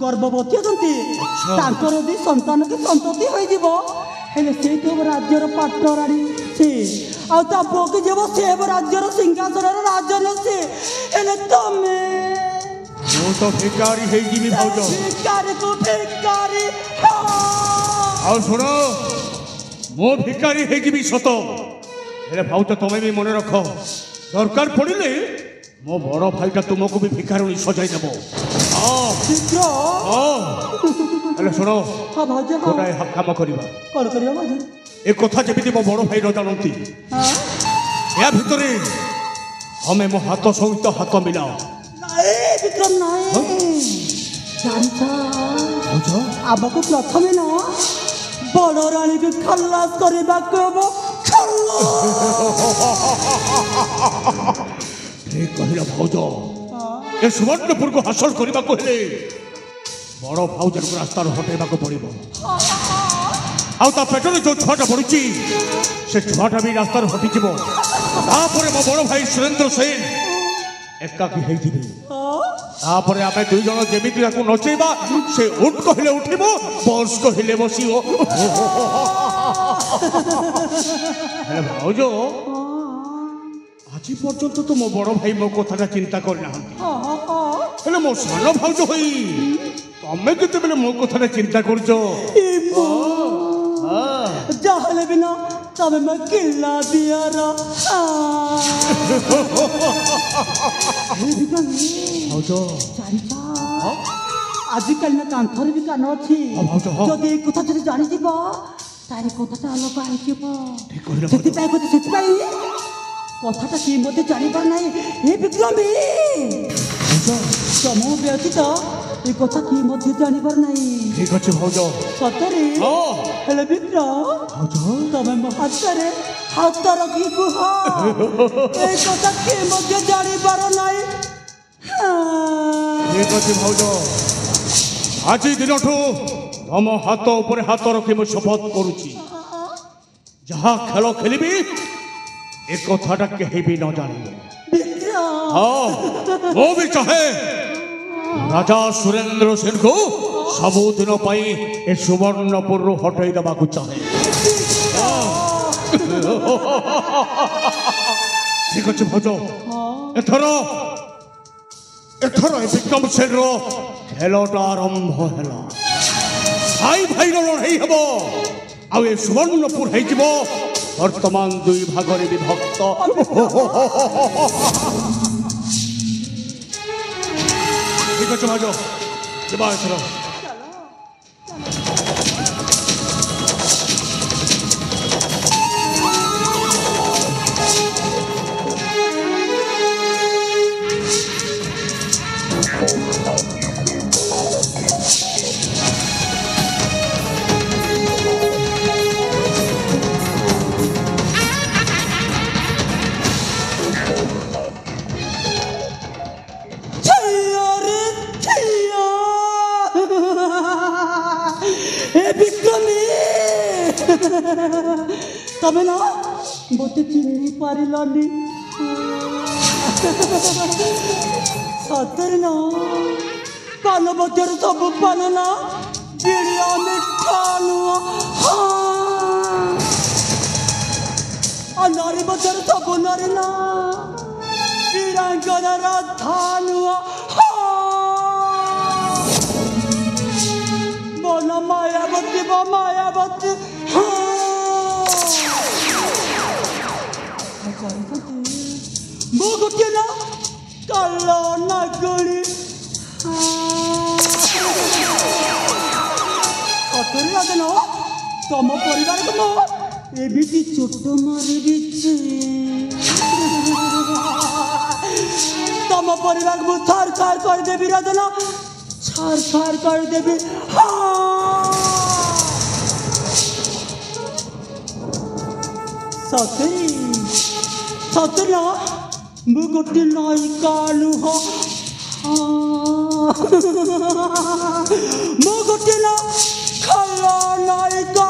ଗର୍ଭବତୀ ଅଛନ୍ତି। ତାଙ୍କର ଯଦି ସନ୍ତାନକୁ ସନ୍ତତି ହୋଇଯିବ ହେଲେ ସେଇଠି ହେବ ରାଜ୍ୟର ପାଟରାଣୀ ସେ, ଆଉ ତା ପୁଅକୁ ଯିବ ସେ ହେବ ରାଜ୍ୟର ସିଂହାସନର ରାଜନ ସେ। ହେଲେ ତମେ ମୁଁ ତ ଭିକାରୀ ହେଇଯିବି ଭାଉଜ। ଭିକାରୀକୁ ଭିକାରୀ। ଆଉ ଶୁଣ, ମୁଁ ଭିକାରୀ ହେଇଯିବି ସତ, ହେଲେ ଭାଉଜ ତମେ ବି ମନେ ରଖ, ଦରକାର ପଡ଼ିଲେ ମୋ ବଡ଼ ଭାଇଟା ତୁମକୁ ବି ଭିକାରୁଣୀ ସଜାଇ ଦେବ। ହେଲେ ଶୁଣ, ଗୋଟାଏ କାମ କରିବା। କ'ଣ କରିବା ଭାଉଜ? ଏ କଥା ଯେମିତି ମୋ ବଡ଼ ଭାଇ ନ ଜାଣନ୍ତି, ଏହା ଭିତରେ ଆମେ ମୋ ହାତ ସହିତ ହାତ ମିଳାଅ। ବିକ୍ରମ ନାଇଁ, ଜାଣିଛ ଆମକୁ ପ୍ରଥମେ ନା ବଡ଼ ରାଣୀକୁ ଖଲାସ କରିବାକୁ ହେବ। ଠିକ୍ କହିଲ ଭାଉଜ। ଏ ସୁବର୍ଣ୍ଣପୁରକୁ ହାସଲ କରିବାକୁ ହେଲେ ବଡ଼ ଭାଉଜଙ୍କୁ ରାସ୍ତାରୁ ହଟେଇବାକୁ ପଡ଼ିବ। ଆଉ ତା ପେଟରେ ଯୋଉ ଛୁଆଟା ବଢୁଛି ସେ ଛୁଆଟା ବି ରାସ୍ତାରୁ ହଟିଯିବ। ତାପରେ ମୋ ବଡ଼ ଭାଇ ସୁରେନ୍ଦ୍ର ସେନ ଏକାକୀ ହେଇଯିବେ। ତାପରେ ଆମେ ଦୁଇ ଜଣ ଯେମିତି ତାକୁ ନଚେଇବା, ସେ ଉଠ କହିଲେ ଉଠିବ, ବସ୍ କହିଲେ ବସିବ। ହେଲେ ଭାଉଜ, ଆଜି ପର୍ଯ୍ୟନ୍ତ ତ ମୋ ବଡ଼ ଭାଇ ମୋ କଥାଟା ଚିନ୍ତା କରିନାହାନ୍ତି, ହେଲେ ମୋ ସାନ ଭାଉଜ ହୋଇ ତମେ କେତେବେଳେ ମୋ କଥାଟା ଚିନ୍ତା କରୁଛ? ଯାହେଲେ ବି ନା ତମେ ମୋ କିଲା ଦିଅର। ଆଜିକାଲି ନା କାନ୍ଥରେ ବି କାନ ଅଛି, ଯଦି ଏଇ କଥା ଯଦି ଜାଣିଯିବ ତାହେଲେ କଥାଟା ଅଲଗା ହେଇଯିବ। ସେଥିପାଇଁ କଥାଟା କିଏ ମଧ୍ୟ ଜାଣିପାରୁ ନାହିଁ। ଏ ବିକ୍ରମୀ, ତମ ବ୍ୟତୀତ ଏ କଥା କିଏ ମଧ୍ୟ ଜାଣିପାରୁ ନାହିଁ। ଠିକ୍ ଅଛି ଭାଉଜ। ସତରେ? ହେଲେ ବିକ୍ରମ, ତମେ ମୋ ହାତରେ ହାତ ରଖି କୁହ, ଏ କଥା କିଏ ମଧ୍ୟ ଜାଣିପାରୁ ନାହିଁ। ଠିକ୍ ଅଛି ଭାଉଜ, ଆଜି ଦିନଠୁ ତମ ହାତ ଉପରେ ହାତ ରଖି ମୁଁ ଶପଥ କରୁଛି, ଯାହା ଖେଳ ଖେଳିବି ଏ କଥାଟା କେହି ବି ନ ଜାଣିବ। ମୁଁ ବି ଚାହେଁ ରାଜା ସୁରେନ୍ଦ୍ର ସେନକୁ ସବୁଦିନ ପାଇଁ ଏ ସୁବର୍ଣ୍ଣପୁରରୁ ହଟେଇ ଦେବାକୁ ଚାହେଁ। ଠିକ୍ ଅଛି ଭାଉଜ, ଏଥର ଏ ବିକ୍ରମ ସେନର ଖେଳଟା ଆରମ୍ଭ ହେଲା। ଭାଇ ଭାଇର ଲଢ଼େଇ ହେବ, ଆଉ ଏ ସୁବର୍ଣ୍ଣପୁର ହେଇଯିବ ବର୍ତ୍ତମାନ ଦୁଇ ଭାଗରେ ବିଭକ୍ତ। ଠିକ୍ ଅଛି ଭାଉଜ, ଯିବା ଏଥର। তবে না মতে চিনি পারিলানি, সতের না পান ମଧ୍ୟରେ ସବୁ ପାନ ନା ବିଡ଼ିଆ ମିଠା ନୁହଁ, ଆଉ ନାରୀ ମଧ୍ୟରେ ସବୁ ନାରୀ ନା ବୀରାଙ୍ଗନା ରାଧା ନୁହଁ। ମନ ମାୟାବତୀ ମାୟାବତୀ। ମୁଁ ଗୋଟିଏ ନା କାଳ ନାଗଣୀ। ସତରେ ରାଜନ ତମ ପରିବାରକୁ ମୁଁ ଏମିତି ଚୋଟ ମାରିବି ଯେ ତମ ପରିବାରକୁ ମୁଁ ଛାର ଛାର କରିଦେବି ରାଜନ ଛାର ଛାର କରିଦେବି। ସତରେ ସତରେ ନା ମୁଁ ଗୋଟେ ନାୟିକା ନୁହଁ ମୁଁ ଗୋଟେ ନା ଖଳନାୟିକା।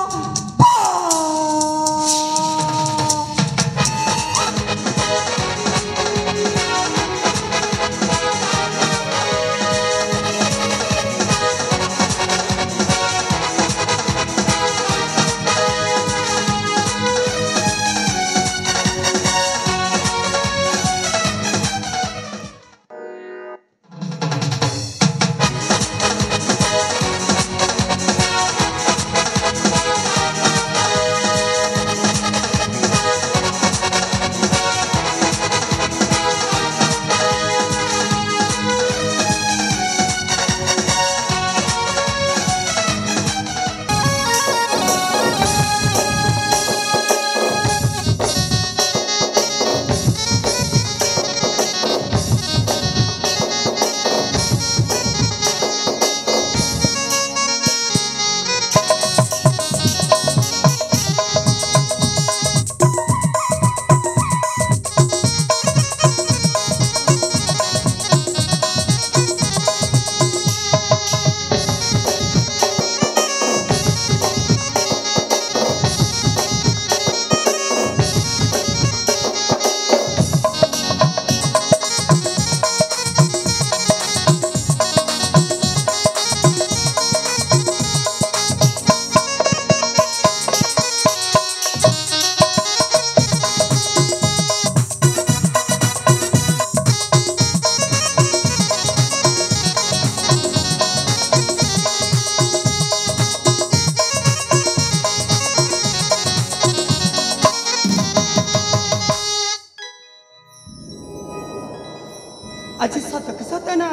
आज सतक सतना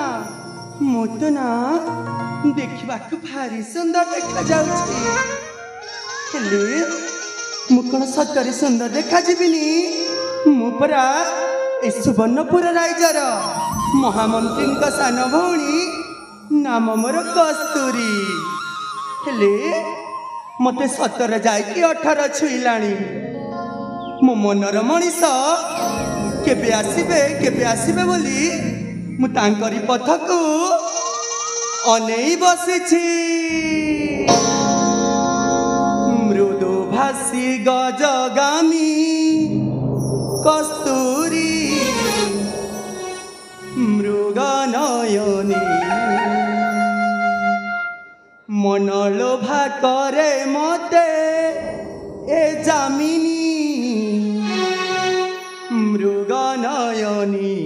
मत ना देखा भारी सुंदर देखा जाऊँ कौन सतरे सुंदर देखा जीविनी मुरा ए सुवर्णपुर राइजर महामंत्री सान भौणी नाम मोर कस्तूरी हेले मत 17 जाइकी 18 छुईलाणी मो मनर मनीष केबे आसीबे बोली मु तांकरी पथकू अनेई बसिछि मृदु भासी गजगामी कस्तूरी मृगनयनी मनलोभा करे मते ए जामिनी मृगनयनी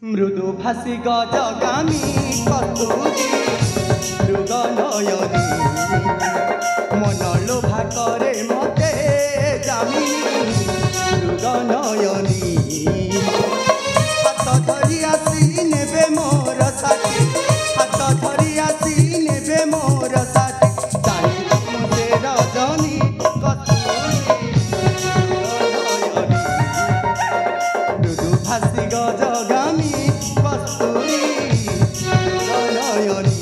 मृदु भासी गजगामी कस्तूरी मृगनयनी मनलोभा करे मते जामिनी मृगनयनी हाथ धरी आसी नेबे मोर साथी हाथ धरी आसी नेबे मोर साथी चाहे मते रजनी कस्तूरी मृगनयनी मृदु भासी गजगामी कस्तूरी मृगनयनी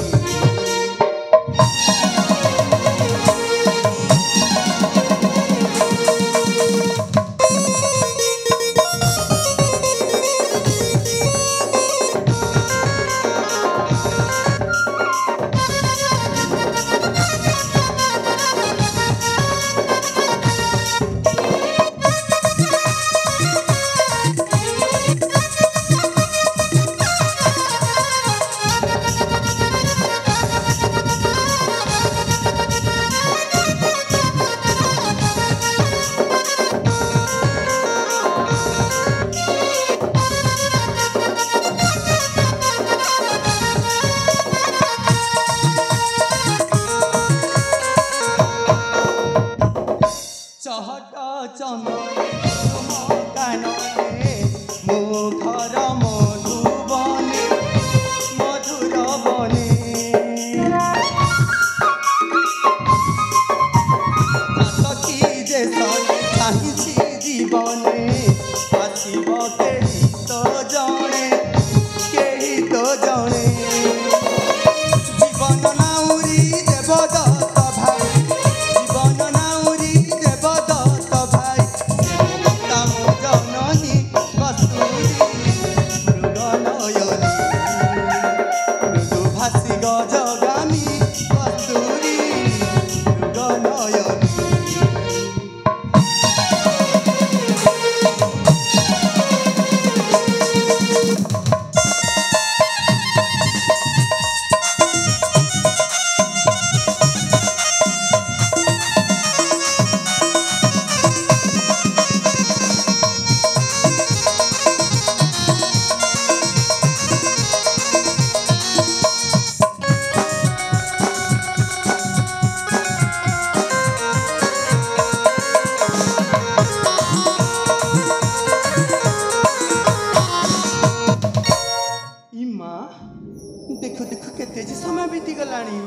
केते जे समय बीती गलानी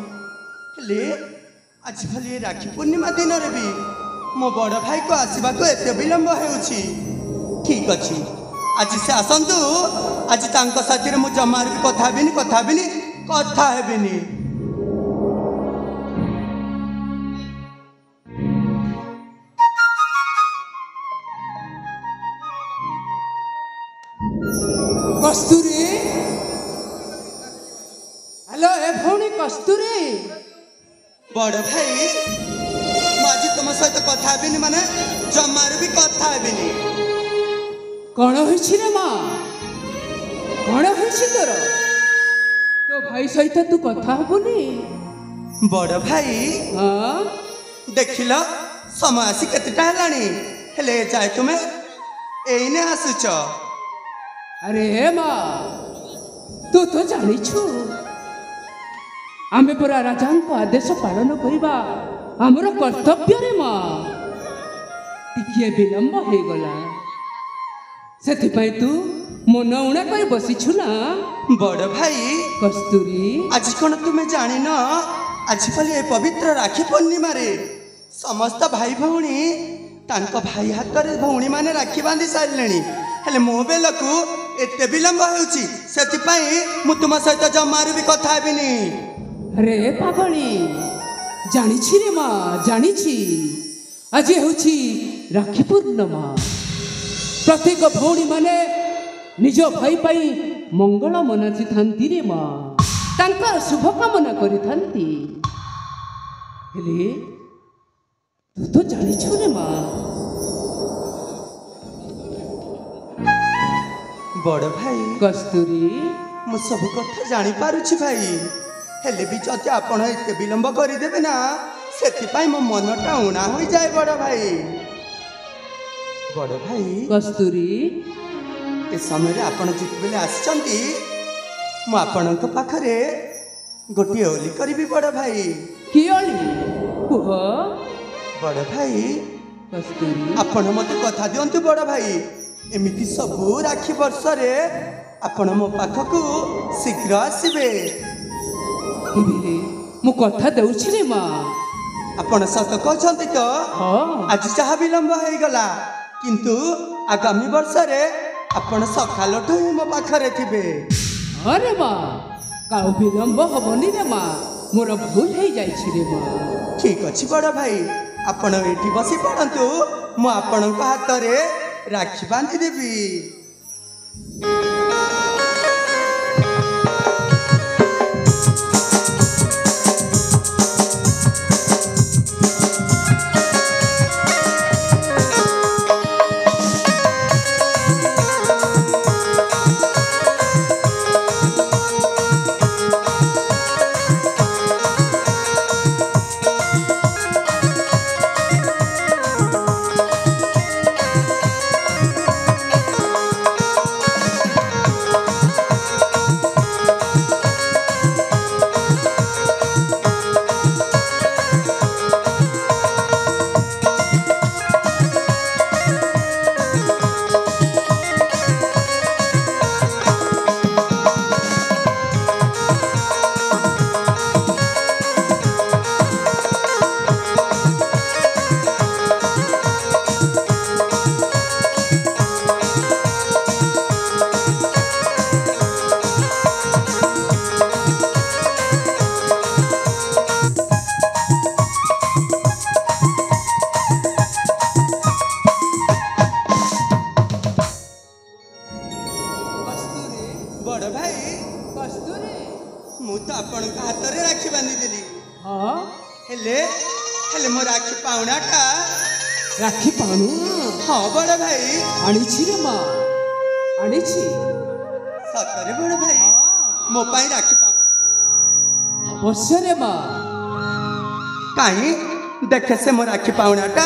हेले आज खाली राखी पूर्णिमा दिन रे भी मो बड़ भाई को आसवा को एते विलंब हेउछि ठीक अछि आज से आसंतु आज तांको साथी रे मु जमार भी कथा हेबिनी कस्तूरी हेलो ए भौणी कस्तूरी बड़ भाई आज तुम सहित कथा हेबिनी माने जमार भी कथा हेबिनी कौन होइछि रे माँ कौन होइछि तोर तो भाई सहित तू कथा हबुनी बड़ भाई हाँ देखिल समय आसी केतेटा हेलानी हेले जाए तुमे एइने आसुच अरे माँ तू तो जानिछु आमे पूरा राजांको आदेश पालन करिबा हमर कर्तव्य रे माँ टिकिए विलंब हे गला सेति पई तू मन उणा कई बसिछु ना बड़ भाई कस्तूरी आज कौन तुम्हें जानी न आज कल ये पवित्र राखी पूर्णिमा रे समस्त भाई भौणी तांको भाई हाथ रे भौणी माने राखी बांधी सारिलेनी हेले मो बेलकू एते विलंब होउची सेति पई मु तुम सहित जमार भी कथा हेबिनी अरे पागली जानिछि रे माँ जानिछि आज होछि राखी पूर्णिमा प्रत्येक भौणी माने निज भाई पाई मंगल मनासी थांती रे माँ तांकर शुभ कामना करि थांती हेले तू तो जानिछु रे माँ बड़ भाई कस्तूरी मु सब कथा जानी पारुछि भाई हेले भी जति आपण एते विलंब करि देबे ना सेति पई मो मनटा उणा होई जाय बड़ भाई कस्तूरी ए समय रे आपण जितबेले आछंती मु आपणक पाखरे गोटी ओली करबी बड़ भाई की ओली कुह बड़ भाई कस्तूरी आपण मते कथा दियंतु बड़ भाई एमिति सबु राखी वर्ष रे आपण मो पाखकू शीघ्र आसीबे केबे मु कथा देउछि रे माँ आपण सत कहछंती तो हाँ आज चाह विलंब हो गला किंतु आगामी वर्ष रे आपण सकालठू ही मो पाखरे थिबे अरे माँ काउ विलंब हबनी रे माँ मोर भूल हो जाइछि रे माँ ठीक अछि बड़ भाई आपण एठी बसी पड़ंतु मु आपणक हाथ रे राखी बांधी देबी राखी पाणु हाँ बड़ भाई आनिछि रे माँ आनिछि सतरे बड़ भाई मो पाई राखी पाणु अवश्य रे माँ काई देखे से मो राखी पाउनाटा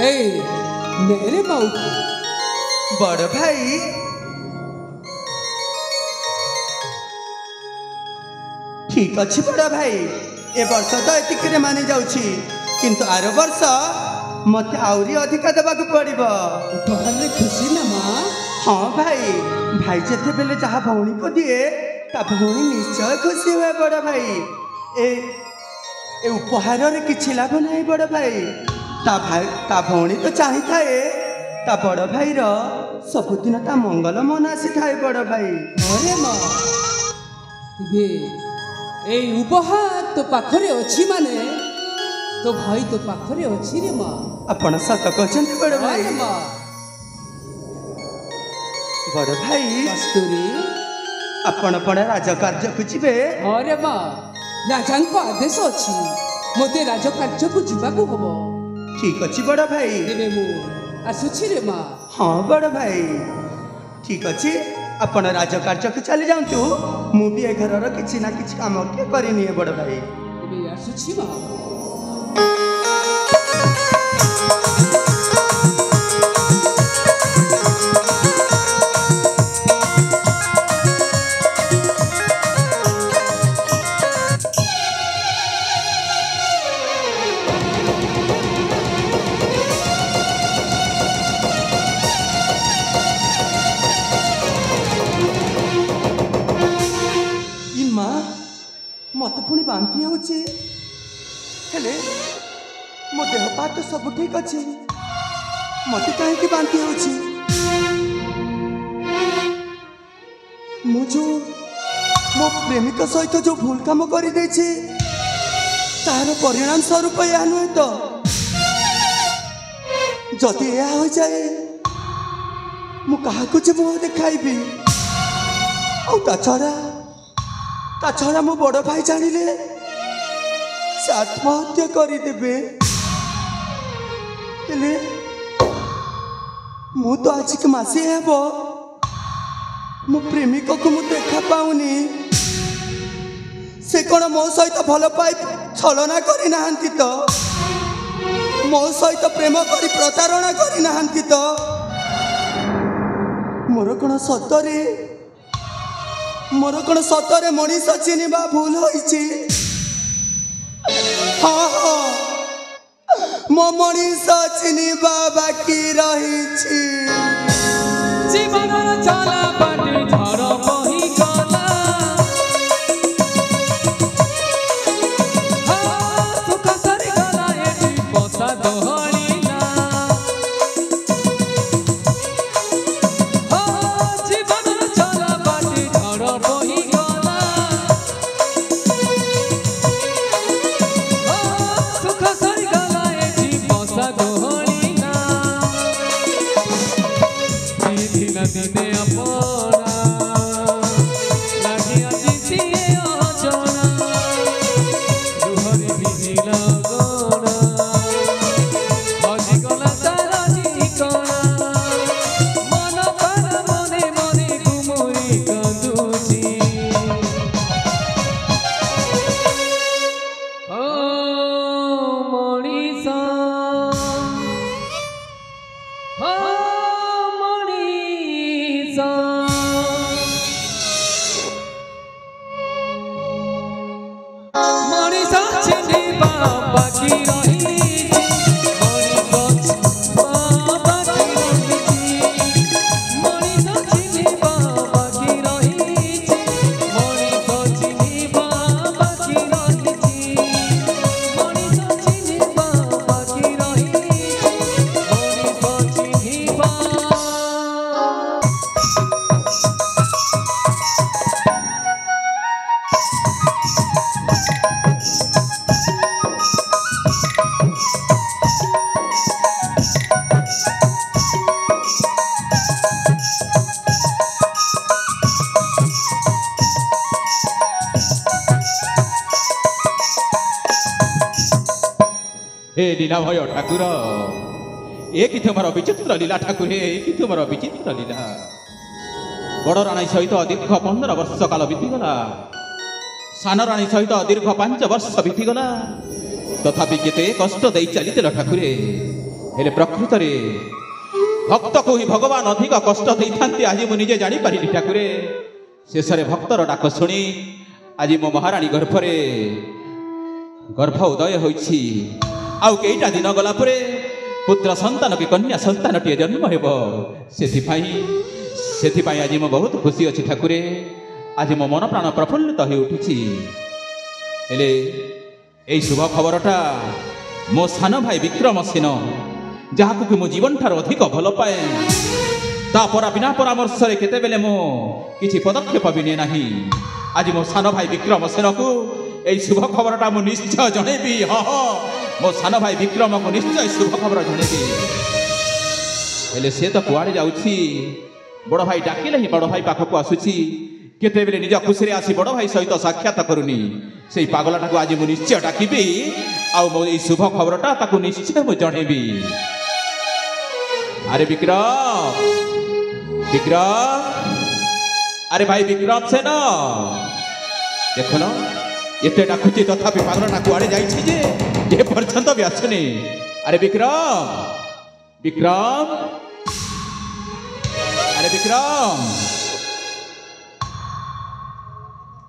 ए मेरे बाऊ बड़ भाई ठीक अच्छी बड़ भाई ए वर्ष तो एतिक मानि जाउछि किंतु आर वर्ष मत आउरी अधिका देवाक पड़िबो उपहार खुशी ना माँ हाँ भाई भाई जेते बेले जहाँ भौणी को दिए ता भौणी निश्चय खुशी हुए बड़ भाई ए उपहार रे किछि लाभ नहीं बड़ भाई ता भौणी तो चाही थाए ता बड़ भाई रो सबुदिन ता मंगल मन आसी थाए बड़ भाई अरे माँ तिबे ए उपहार तो पाखरे अछि माने तो भाई तो पाखरे अछि रे माँ आपण सत कहछन बड़ भाई अरे माँ बड़ भाई कस्तूरी आपण पण राजकार्य को जिबे अरे माँ राजांको आदेश अछि मोते राजकार्य को जिबाकू हबो ठीक अछि बड़ भाई तेबे मु आसुछि रे माँ हाँ बड़ भाई ठीक अछि आपण राजकार्य को चली जाऊँ मु भी ए घर किछि ना किछि काम के करिनी बड़ भाई तेबे आसुछि माँ मत पुणी बांती होचे हेले मो देह पा तो सब ठीक अच्छे मत कहीं बांती होची मो प्रेमिक सहित जो भूल काम कर तार परिणाम स्वरूप यह नुहे तो जदि यह हो जाए मु क्या मुह देखाइबी ता छड़ा मो बड़ भाई जानिले से आत्महत्या करदेवे मु तो आज के मासे हेब मो प्रेमिक को मु देखा पाऊनी से कौन मो सहित भल पाई छलना करी नाहंती तो मो सहित प्रेम करी प्रतारणा करी नाहंती तो मोर कौन सतरे मनीष चिन्हवा भूल होइछि हाँ हाँ मो मनीष चिन्हवा बाकी रहिछि जीवन चला बाटे झड़ बही गला सुख सरी गला एटी पसा दोहरिला जीवन चला बाटे झड़ बही गला सुख सरी गला एटी पसा दोहरिला दिन दिने अपना लगी आज सिए अजना रुहरी भिजिला गना हजी गला तारा ठिकाना मन पर मने मने गुमुरी कांदुची ओ मणिसा मनीषा चिन्हवा बाकी रही बाकी रही मनीषा चिन्हवा बाकी रही मनीषा चिन्हवा बाकी रही मनीषा चिन्हवा बाकी रही मनीषा चिन्हवा हे लीला भय ठाकुर ए कि तुमर विचित्र लीला ठाकुर हे कि तुमर विचित्र लीला बड़ राणी सहित दीर्घ 15 वर्ष काल बीतीगला सान राणी सहित दीर्घ 5 वर्ष बीतीगला तथापि केते कष्ट दे चली ठाकुरे हेले प्रकृत रे भक्त को ही भगवान अधिक कष्ट देइथांती आज मु निजे जानि पारिली ठाकुरे शेषरे भक्तर डाक शुणी आज मो महाराणी गर्भ उदय होइछि आउ केईटा दिन गला परे पुत्र संतान कि कन्या संतानटीए जन्म हेब ସେଥିପାଇଁ ଆଜି ମୁଁ ବହୁତ ଖୁସି ଅଛି ଠାକୁରେ। ଆଜି ମୋ ମନ ପ୍ରାଣ ପ୍ରଫୁଲ୍ଲିତ ହୋଇ ଉଠିଛି। ହେଲେ ଏଇ ଶୁଭ ଖବରଟା ମୋ ସାନ ଭାଇ ବିକ୍ରମସେନ, ଯାହାକୁ କି ମୁଁ ଜୀବନଠାରୁ ଅଧିକ ଭଲ ପାଏ, ତାପରେ ବିନା ପରାମର୍ଶରେ କେତେବେଳେ ମୁଁ କିଛି ପଦକ୍ଷେପ ବି ନିଏ ନାହିଁ। ଆଜି ମୋ ସାନ ଭାଇ ବିକ୍ରମସେନକୁ ଏଇ ଶୁଭ ଖବରଟା ମୁଁ ନିଶ୍ଚୟ ଜଣେଇବି। ହଁ ମୋ ସାନ ଭାଇ ବିକ୍ରମକୁ ନିଶ୍ଚୟ ଶୁଭ ଖବର ଜଣେଇବି। ହେଲେ ସେ ତ କୁଆଡ଼େ ଯାଉଛି? ବଡ଼ ଭାଇ ଡାକିଲେ ହିଁ ବଡ଼ ଭାଇ ପାଖକୁ ଆସୁଛି, କେତେବେଳେ ନିଜ ଖୁସିରେ ଆସି ବଡ଼ ଭାଇ ସହିତ ସାକ୍ଷାତ କରୁନି। ସେଇ ପାଗଲାଟାକୁ ଆଜି ମୁଁ ନିଶ୍ଚୟ ଡାକିବି, ଆଉ ମୋ ଏଇ ଶୁଭ ଖବରଟା ତାକୁ ନିଶ୍ଚୟ ମୁଁ ଜଣେଇବି। ଆରେ ବିକ୍ରମ, ଆରେ ଭାଇ ବିକ୍ରମସେନ, ଦେଖୁନ ଏତେ ଡାକୁଛି ତଥାପି ପାଗଲାଟା କୁଆଡ଼େ ଯାଇଛି ଯେ ଏ ପର୍ଯ୍ୟନ୍ତ ବି ଆସୁନି। ଆରେ ବିକ୍ରମ, ଆରେ ବିକ୍ରମ।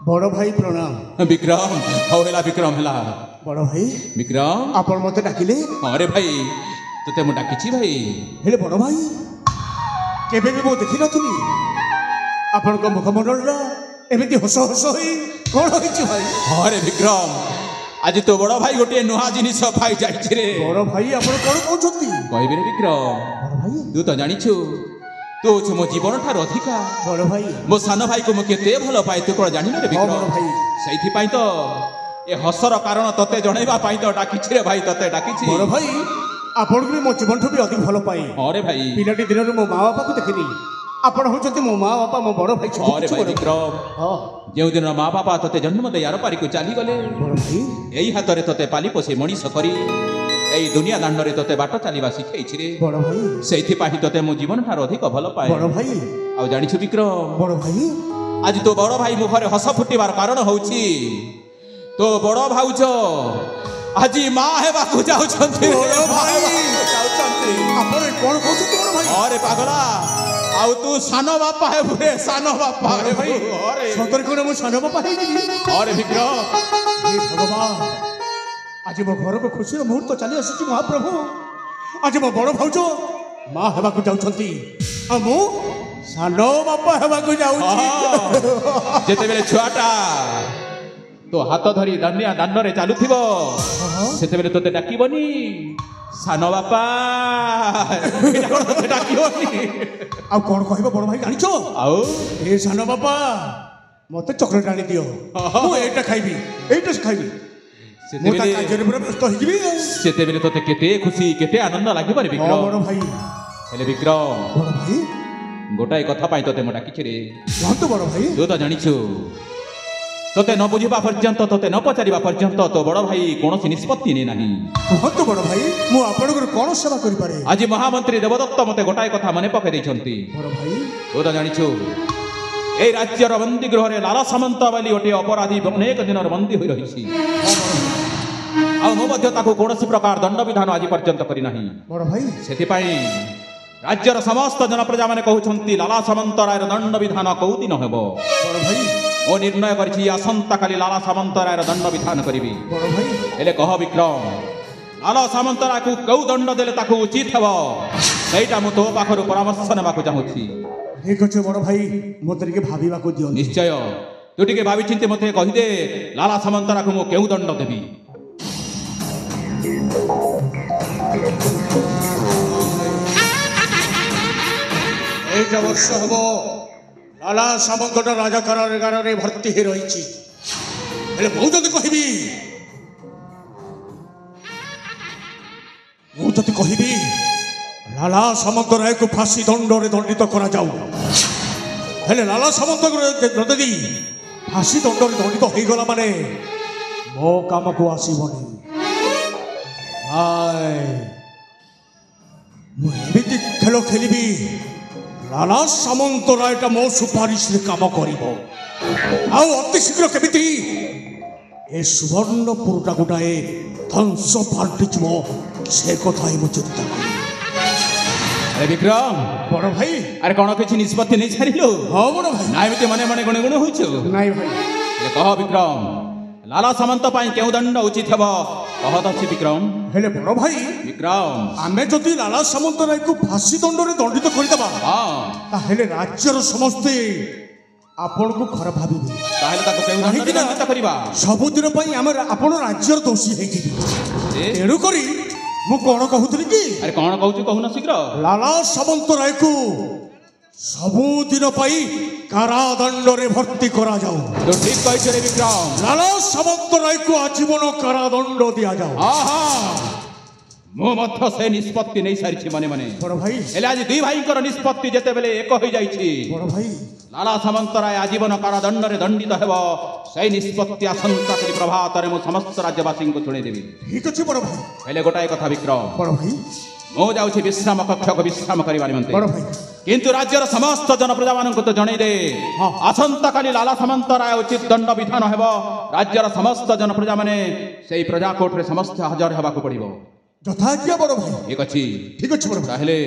বড় ভাই প্রণাম। বিক্রম হও হেলা, বিক্রম হেলা। বড় ভাই বিক্রম, আপন মতে ডাকিলে? আরে ভাই তোতে মু ডাকিছি ভাই। হেলে বড় ভাই কেবে ବି ମୁଁ ଦେଖିନଥିଲି ଆପଣଙ୍କ ମୁଖମଣ୍ଡଳଟା ଏମିତି ହସ ହସ ହୋଇ କ'ଣ ହେଇଛି ଭାଇ? আরে বিক্রম, আজ তো বড় ভাই গোটিয়ে নুহা জিনিস পাই যাইছি রে। বড় ভাই ଆପଣ କ'ଣ କହୁଛନ୍ତି? কইবি রে বিক্রম, বড় ভাই তু তো জানিছু তু হচ্ছে মো জীবন ঠার অধিকা। বড় ভাই মো সান ভাই কো মু কেতে ভালো পাই তু কোন জানি রে ହଁ বিক্রম। বড় ভাই সেইথি পাই তো এ হসর কারণ তোতে জଣାଇବା পাই তো ডাকিছি রে ভাই, তোতে ডাকিছি। বড় ভাই ଆପଣଙ୍କୁ ବି ମୋ ଜୀବନଠୁ ବି ଅଧିକ ଭଲ ପାଏ। আরে ভাই, ପିଲାଟି ଦିନରୁ ମୋ ମା ବାପାକୁ ଦେଖିନି, ଆପଣ ହେଉଛନ୍ତି ମୋ ମା ବାପା, ମୋ ବଡ଼ ଭାଇ। আরে ভাই বিক্রম, ହଁ ଯେଉଁଦିନ ମା ବାପା ତୋତେ ଜନ୍ମ ଦେଇ ଆର ପାରିକୁ ଚାଲିଗଲେ, ବଡ଼ ଭାଇ ଏଇ ହାତରେ ତୋତେ ପାଲି ପୋଷି ମଣିଷ କରି ଏଇ ଦୁନିଆ ଦାଣ୍ଡରେ ତୋତେ ବାଟ ଚାଲିବା ଶିଖେଇଛି ରେ। ବଡ଼ ଭାଇ ସେଇଥିପାଇଁ ତୋତେ ମୁଁ ଜୀବନ ଠାରୁ ଅଧିକ ଭଲ ପାଏ। ବଡ଼ ଭାଇ ଆଉ ଜାଣିଛୁ ବିକ୍ରମ, ବଡ଼ ଭାଇ ଆଜି ତୋ ବଡ଼ ଭାଇ ମୁଖରେ ହସ ଫୁଟିବାର କାରଣ ହଉଛି ତୋ ବଡ଼ ଭାଉଜ ଆଜି ମା ହେବାକୁ ଯାଉଛନ୍ତି। ବଡ଼ ଭାଇ ଯାଉଛନ୍ତି। ଆପଣ କ'ଣ କହୁଛନ୍ତି ବଡ଼ ଭାଇ? ଅରେ ପାଗଳା, ଆଉ ତୁ ସାନ ବାପା ହେବୁ ରେ, ସାନ ବାପା ବଡ଼ ଭାଇ ହେବୁ। ଅରେ ସତରେ କ'ଣ ମୁଁ ସାନ ବାପା ହେଇଯିବି? ଅରେ ବିକ୍ରମ, ହେ ଭଗବାନ, ଆଜି ମୋ ଘରକୁ ଖୁସିର ମୁହୂର୍ତ୍ତ ଚାଲି ଆସୁଛି ମହାପ୍ରଭୁ। ଆଜି ମୋ ବଡ଼ ଭାଉଜ ମା ହେବାକୁ ଯାଉଛନ୍ତି, ଆଉ ମୁଁ ସାନ ବାପା ହେବାକୁ ଯାଉଛି। ଯେତେବେଳେ ଛୁଆଟା ତୋ ହାତ ଧରି ଦାଣ୍ଡରେ ଚାଲୁଥିବ, ସେତେବେଳେ ତୋତେ ଡାକିବନି ସାନ ବାପା, ଏଇଟା କ'ଣ ତୋତେ ଡାକିବନି? ଆଉ କ'ଣ କହିବ ବଡ଼ ଭାଇ ଜାଣିଛ? ଆଉ ଏ ସାନ ବାପା ମତେ ଚକୋଲେଟ୍ ଆଣି ଦିଅ, ମୁଁ ଏଇଟା ଖାଇବି, ଏଇଟା ଖାଇବି। ମୁଁ ତା କାର୍ଯ୍ୟରେ ପୁରା ବ୍ୟସ୍ତ ହେଇଯିବି। ସେତେବେଳେ ତୋତେ କେତେ ଖୁସି, କେତେ ଆନନ୍ଦ ଲାଗିବ ରେ ହଁ ବିକ୍ରମ। ବଡ଼ ଭାଇ। ହେଲେ ବିକ୍ରମ, ବଡ଼ ଭାଇ ଗୋଟାଏ କଥା ପାଇଁ ତୋତେ ମୁଁ ଡାକିଛି ରେ। କୁହନ୍ତୁ ବଡ଼ ଭାଇ। ତୁ ତ ଜାଣିଛୁ ତୋତେ ନ ବୁଝିବା ପର୍ଯ୍ୟନ୍ତ, ତୋତେ ନ ପଚାରିବା ପର୍ଯ୍ୟନ୍ତ ତୋ ବଡ଼ ଭାଇ କୌଣସି ନିଷ୍ପତ୍ତି ନିଏ ନାହିଁ। କୁହନ୍ତୁ ବଡ଼ ଭାଇ, ମୁଁ ଆପଣଙ୍କର କ'ଣ ସେବା କରିପାରେ? ଆଜି ମହାମନ୍ତ୍ରୀ ଦେବଦତ୍ତ ମୋତେ ଗୋଟାଏ କଥା ମନେ ପକାଇ ଦେଇଛନ୍ତି। ବଡ଼ ଭାଇ ତୁ ତ ଜାଣିଛୁ এই রাজ্যের বন্দী গৃহরে লালা সামন্ত বলি গোটিଏ অপরাধী অনেক দিনর বন্দী হয়ে রয়েছে। ଆଉ ମୁଁ ମଧ୍ୟ ତାକୁ କୌଣସି ପ୍ରକାର ଦଣ୍ଡ ବିଧାନ ଆଜି ପର୍ଯ୍ୟନ୍ତ କରିନାହିଁ। ବଡ଼ ଭାଇ ସେଥିପାଇଁ ରାଜ୍ୟର ସମସ୍ତ ଜନପ୍ରଜାମାନେ କହୁଛନ୍ତି ଲାଲା ସାମନ୍ତ ରାୟର ଦଣ୍ଡ ବିଧାନ କୋଉ ଦିନ ହେବ। ବଡ଼ ଭାଇ ମୁଁ ନିର୍ଣ୍ଣୟ କରିଛି ଆସନ୍ତାକାଲି ଲାଲା ସାମନ୍ତ ରାୟର ଦଣ୍ଡ ବିଧାନ କରିବି। ବଡ଼ ଭାଇ ହେଲେ କହ ବିକ୍ରମ, ଲାଲା ସାମନ୍ତ ରାୟକୁ କେଉଁ ଦଣ୍ଡ ଦେଲେ ତାକୁ ଉଚିତ ହେବ, ସେଇଟା ମୁଁ ତୋ ପାଖରୁ ପରାମର୍ଶ ନେବାକୁ ଚାହୁଁଛି। ଠିକ୍ ଅଛି ବଡ଼ ଭାଇ, ମୋତେ ଟିକେ ଭାବିବାକୁ ଦିଅ। ନିଶ୍ଚୟ, ତୁ ଟିକେ ଭାବି ଚିନ୍ତି ମୋତେ କହିଦେ ଲାଲା ସାମନ୍ତରାକୁ ମୁଁ କେଉଁ ଦଣ୍ଡ ଦେବି। ଏଇଟା ବର୍ଷ ହେବ ଲାଲା ସାମନ୍ତଟା ରାଜକାରାଗାରରେ ଭର୍ତ୍ତି ହୋଇ ରହିଛି। ହେଲେ ମୁଁ ଯଦି କହିବି ଲାଲା ସାମନ୍ତ ରାୟକୁ ଫାଶୀ ଦଣ୍ଡରେ ଦଣ୍ଡିତ କରାଯାଉ, ହେଲେ ଲାଲା ସାମନ୍ତ ଯଦି ଫାଶୀ ଦଣ୍ଡରେ ଦଣ୍ଡିତ ହେଇଗଲା ମାନେ ମୋ କାମକୁ ଆସିବନି। ମୁଁ ଏମିତି ଖେଳ ଖେଳିବି, ଲାଲା ସାମନ୍ତ ରାୟଟା ମୋ ସୁପାରିଶରେ କାମ କରିବ, ଆଉ ଅତି ଶୀଘ୍ର କେମିତି ଏ ସୁବର୍ଣ୍ଣପୁରଟା ଗୋଟାଏ ଧ୍ୱଂସ ପାଲଟିଯିବ, ସେ କଥା ହିଁ ମୁଁ ଚିନ୍ତା କଲି। ଆରେ ବିକ୍ରମ, ବଡ଼ ଭାଇ ଆରେ କ'ଣ କିଛି ନିଷ୍ପତ୍ତି ନେଇ ସାରିଲୁ? ହଁ ବଡ଼ ଭାଇ। ନା ଏମିତି ମନେ ମନେ ଗୁଣ ଗୁଣ ହଉଛୁ? ନାଇଁ ଭାଇ। ହେଲେ କହ ବିକ୍ରମ, ଲାଲା ସାମନ୍ତ ପାଇଁ କେଉଁ ଦଣ୍ଡ ଉଚିତ ହେବ, कहत अछि विक्रम हेले बड़ भाई विक्रम आमे जदि लाला सामंतराय को फांसी दंडरे दंडित करदेबा हाँ ताहेले राज्यर समस्ते आपण को खराब भाबिबे ताहेले ताको केउ दंड दंडित करिबा सबुदिन पई आमे आपण राज्यर दोषी हेजिबे तेणु करी मु कोन कहउतली कि अरे कौन कहू कहून शीघ्र लाला सामंतराय को सबुदिन पई कारादंडरे भर्ती करा जाऊ तो ठीक कहछे रे विक्रम लाला सामंतराय को आजीवन कारादंड दिया जाऊ आहा मो मध्य से निष्पत्ति नहीं सारिछि मने मने बड़ भाई हेले आज दुई भाईकर निष्पत्ति जेते बेले एक होई जाइछि बड़ भाई लाला सामंतराय आजीवन कारादंडरे दंडित हेबो सेई निष्पत्ति आसंता करी प्रभातरे मो समस्त राज्यवासी को सुनै देबी ठीक अछि बड़ भाई हेले गोटाए कथा विक्रम बड़ भाई मो जाउछि विश्राम कक्ष को विश्राम करिवा निमंते बड़ भाई किंतु राज्यर समस्त जनप्रजा मानक तो जणै दे हाँ। आसंता काली लाला सामंतराय उचित दंड विधान हेबो राज्यर समस्त जनप्रजा माने सेई प्रजा कोर्ट रे समस्त हाजर हेबाकू पड़िबो यथाज्ञा बड़ भाई ठीक अछि ठीक अछि बड़ भाई ताहेले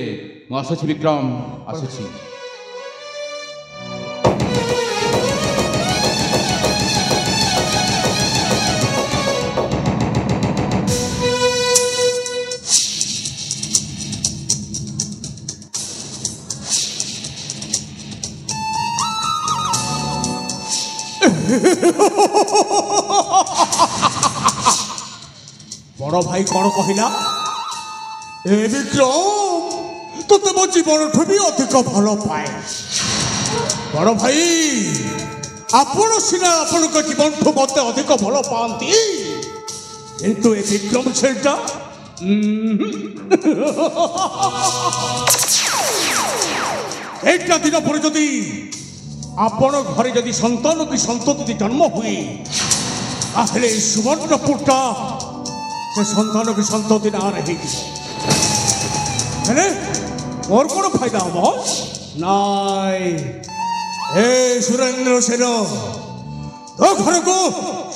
मो आसुछि विक्रम आसुछि बड़ भाई कौन कहला ए विक्रम तोते मो जीवन ठू भी अधिक भल पाए बड़ भाई आपण सिना आपण जीवन ठू मत अधिक भल पाती किंतु ए विक्रम सेटा एक दिन पर जदि आपण घरे जदि संतान की संतति जन्म हुए ताहले सुवर्णपुरटा से संतान की संतति ना रहेगी हेले और कौन फायदा हम नाई हे सुरेंद्र सेन तो घर को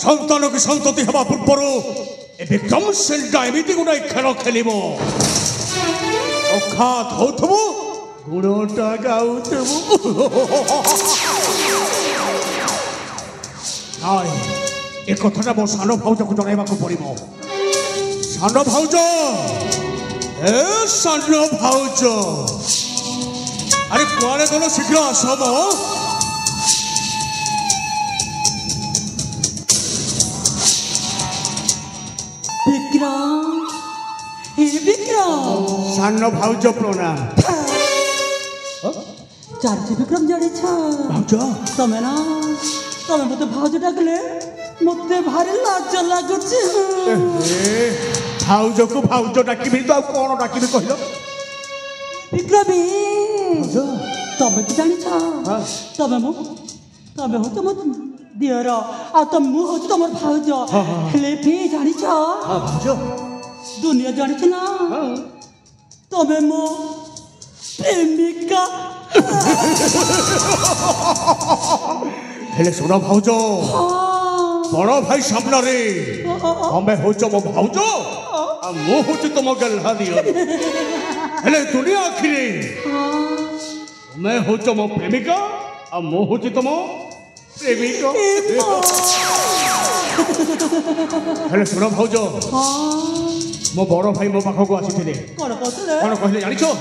संतान की संतति हवा पूर्वर ए विक्रम सेनटा एमती गोटे खेल खेल अखा धोथबु गुणटा गाउथबु नाई ए कथाटा मो सान भाउज को जणाइबा को पड़िबो सान भाउज ए सान भाउज अरे कुआरे गलो शीघ्र आसम विक्रम हे विक्रम सान भाउज प्रणाम चार्ज विक्रम जाने भाउज तमें ना तमें मत भाउज डाकले मत भारी लाज लागुच भाउज को भाउज डाकिबी तो कौन डाकिबी कहलो विक्रमी तमें कि जानी तमें मो तमें हो तो मत दियर आ तुम मु हो तुम भाउज हेले भी जानी भाउज दुनिया जानी ना तमें मो प्रेमिका हेले सुन भाउज बड़ भाई सामने रे हमें होचो मो भाउज आ मो होचो तुम गल्हा दियो हेले दुनिया आखिरे मैं होचो मो प्रेमिका आ मो होचो तुम प्रेमिका हेले सुन भाउज मो बड़ भाई मो पाख को आसीथिले कौन कहते कौन कहले जानिछो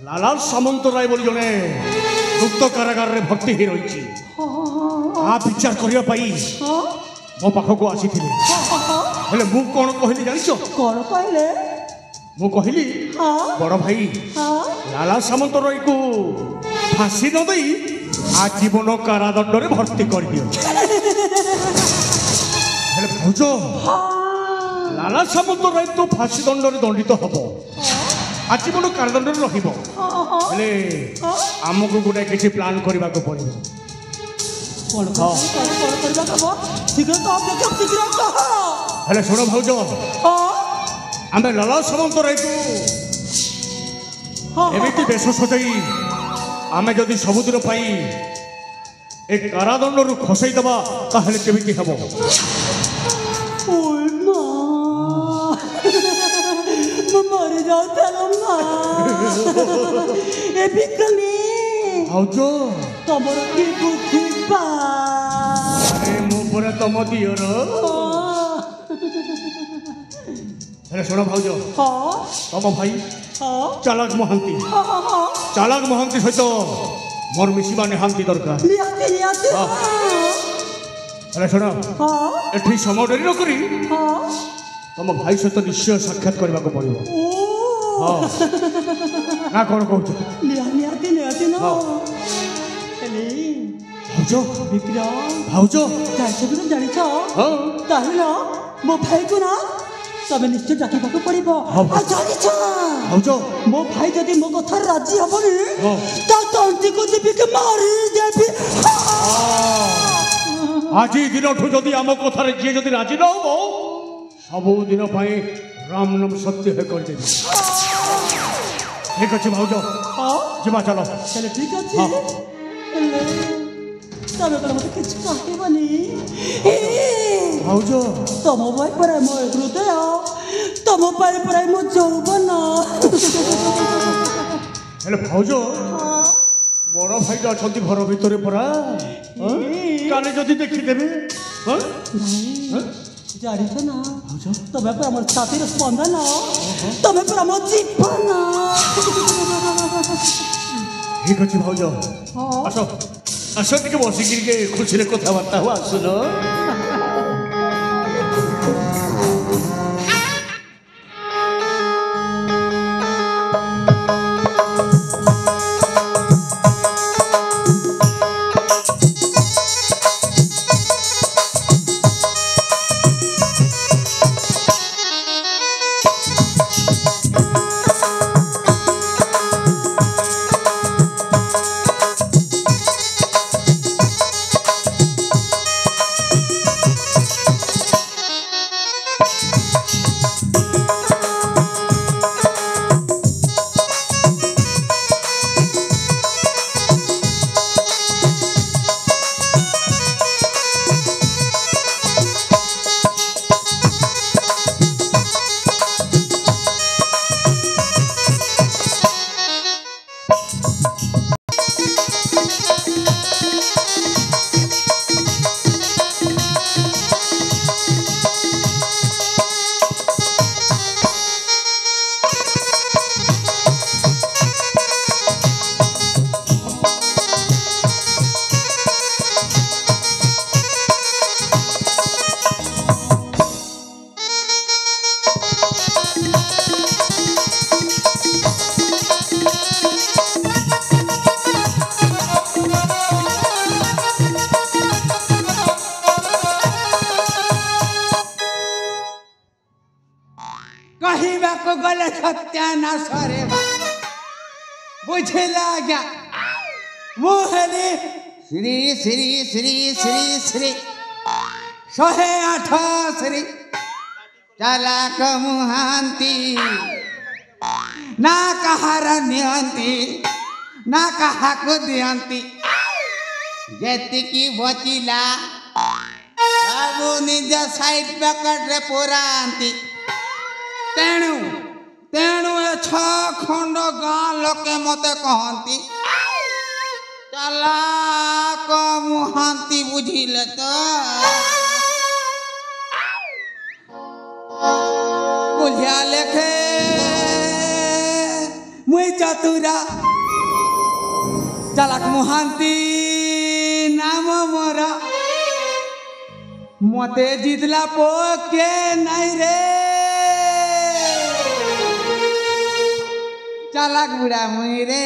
लाला सामंतराय बोली जने गुप्त कारागार रे भर्ती ही रही आ विचार करिया पाई मो पाख को आसीथिले हेले मु कोन कहली जानिछो कौन कहले मु कहली बड़ भाई लाला सामंतराय को फांसी न दई आजीवन कारादंड रे भर्ती कर दियो हेले भौज लाला सामंतराय तो फांसी दंड रे दंडित हबो आजीवन कारादंड रे रहिबो हेले हमको गोटे किसी प्लान करबा को पड़िबो कौन करबा कबो शीघ्र तो आप देखो शीघ्र कहो हेले सुनो भौज आमे लाला सामंतराय को एमिति बेश सजाई आमे जदि सबुदिन पाई ए कारादंड रु खसई दबा ताहले केमिति हबो ओय मां मैं मर जाऊं तेरा मां ए बिकनी भौज तमर की बुद्धि बा अरे मु परे तम दियर ହେଲେ ଶୁଣ ଭାଉଜ ହଁ ତମ ଭାଇ ହଁ ଚାଲାକ ମହାନ୍ତି ହଁ ହଁ ହଁ ଚାଲାକ ମହାନ୍ତି ସହିତ ମୋର ମିଶିବା ନିହାତି ଦରକାର ନିହାତି ନିହାତି ହଁ। ହେଲେ ଶୁଣ ହଁ ଏଠି ସମୟ ଡେରି ନ କରି ହଁ ତମ ଭାଇ ସହିତ ନିଶ୍ଚୟ ସାକ୍ଷାତ କରିବାକୁ ପଡ଼ିବ ଓ ହଁ ନା କ'ଣ କହୁଛ ନିହାତି ନିହାତି ନା ହଁ। ହେଲେ ଭାଉଜ ବିକ୍ରମ ଭାଉଜ ଜାଣିଛ କି ଜାଣିଛ ହଁ ତାହେଲେ ନା ମୋ ଭାଇକୁ ନା ତମେ ନିଶ୍ଚୟ ଡାକିବାକୁ ପଡ଼ିବ ହଁ। ଆଉ ଜାଣିଛ ଭାଉଜ ମୋ ଭାଇ ଯଦି ମୋ କଥାରେ ରାଜି ହବନି ହଁ। ତା ତଣ୍ଟିକୁ ଯିବି କି ମାରି ଦେବି ଆଜି ଦିନଠୁ ଯଦି ଆମ କଥାରେ ଯିଏ ଯଦି ରାଜି ନ ହବ ସବୁଦିନ ପାଇଁ ରାମ ନାମ ସତ୍ୟ ହେ କରିଦେବି ଠିକ ଅଛି ଭାଉଜ ହଁ ଯିବା ଚାଲ ତାହେଲେ ଠିକ ଅଛି ହଁ। ହେଲେ ତମେ କ'ଣ ମୋତେ କିଛି କହିବନି ଭାଉଜ ତମ ପାଇଁ ପରା ମୋ ହୃଦୟ ତମ ପାଇଁ ପରା ମୋ ଯୌବନ ହେଲେ ଭାଉଜ ବଡ଼ ଭାଇଟା ଅଛନ୍ତି ଘର ଭିତରେ ପରା କାଲି ଯଦି ଦେଖିଦେବେ ହଁ? ହଁ? ଜାଣିଛ ନା ତମେ ପରା ମୋର ଛାତିର ସ୍ପନ୍ଦନ ତମେ ପରା ମୋ ଜୀବନ ଠିକ ଅଛି ଭାଉଜ ହଁ। ଆସ ଆସ ଟିକେ ବସିକି ଟିକେ ଖୁସିରେ କଥାବାର୍ତ୍ତା ହବ ଆସୁନ କହିବାକୁ ଗଲେ ସତ୍ୟାନାଶରେ ବୁଝିଲା ଆଜ୍ଞା ମୁଁ ହେଲି ଶ୍ରୀ ଶ୍ରୀ ଶ୍ରୀ ଶ୍ରୀ ଶ୍ରୀ 108 ଶ୍ରୀ ଚାଲାକ ମହାନ୍ତି ନା କାହାର ନିଅନ୍ତି ନା କାହାକୁ ଦିଅନ୍ତି ଯେତିକି ବଚିଲା ସବୁ ନିଜ ସାଇଡ୍ ପକେଟରେ ପୁରାନ୍ତି ତେଣୁ ତେଣୁ ଏ 6 ଖଣ୍ଡ ଗାଁ ଲୋକେ ମତେ କହନ୍ତି ଚାଲାକ ମହାନ୍ତି ବୁଝିଲେ ତ ବୁଝିଆ ଲେଖେ ମୁଇଁ ଚତୁରା ଚାଲାକ ମହାନ୍ତି ନାମ ମୋର ମତେ ଜିତଲା ପୋକେ ନାଇଁ ରେ চালাক বুড়া মুই রে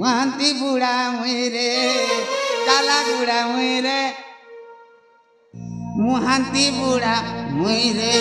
মহান্তি বুড়া মুই রে চালাক বুড়া মুই রে মহান্তি বুড়া মুই রে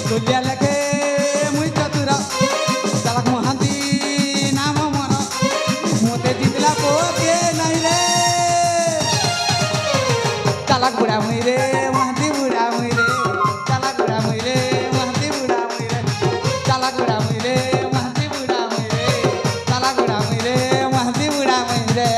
तुलिया लगे मुई चतुरा चालक महांती नाम ଚାଲା ଗୁଡ଼ା ମୁଇଁରେ ମହାନ୍ତି ବୁଢ଼ା ମୁଇଁରେ ଚାଲା ଗୁଡ଼ା ମୁଇଁରେ ମହାନ୍ତି ବୁଢ଼ା ମୁଇଁରେ ଚାଲା ଗୁଡ଼ା ମୁଇଁରେ ମହାନ୍ତି ବୁଢ଼ା ମୁଇଁରେ ଚାଲା ଗୁଡ଼ା ମୁଇଁରେ ମହାନ୍ତି ବୁଢ଼ା ମୁଇଁରେ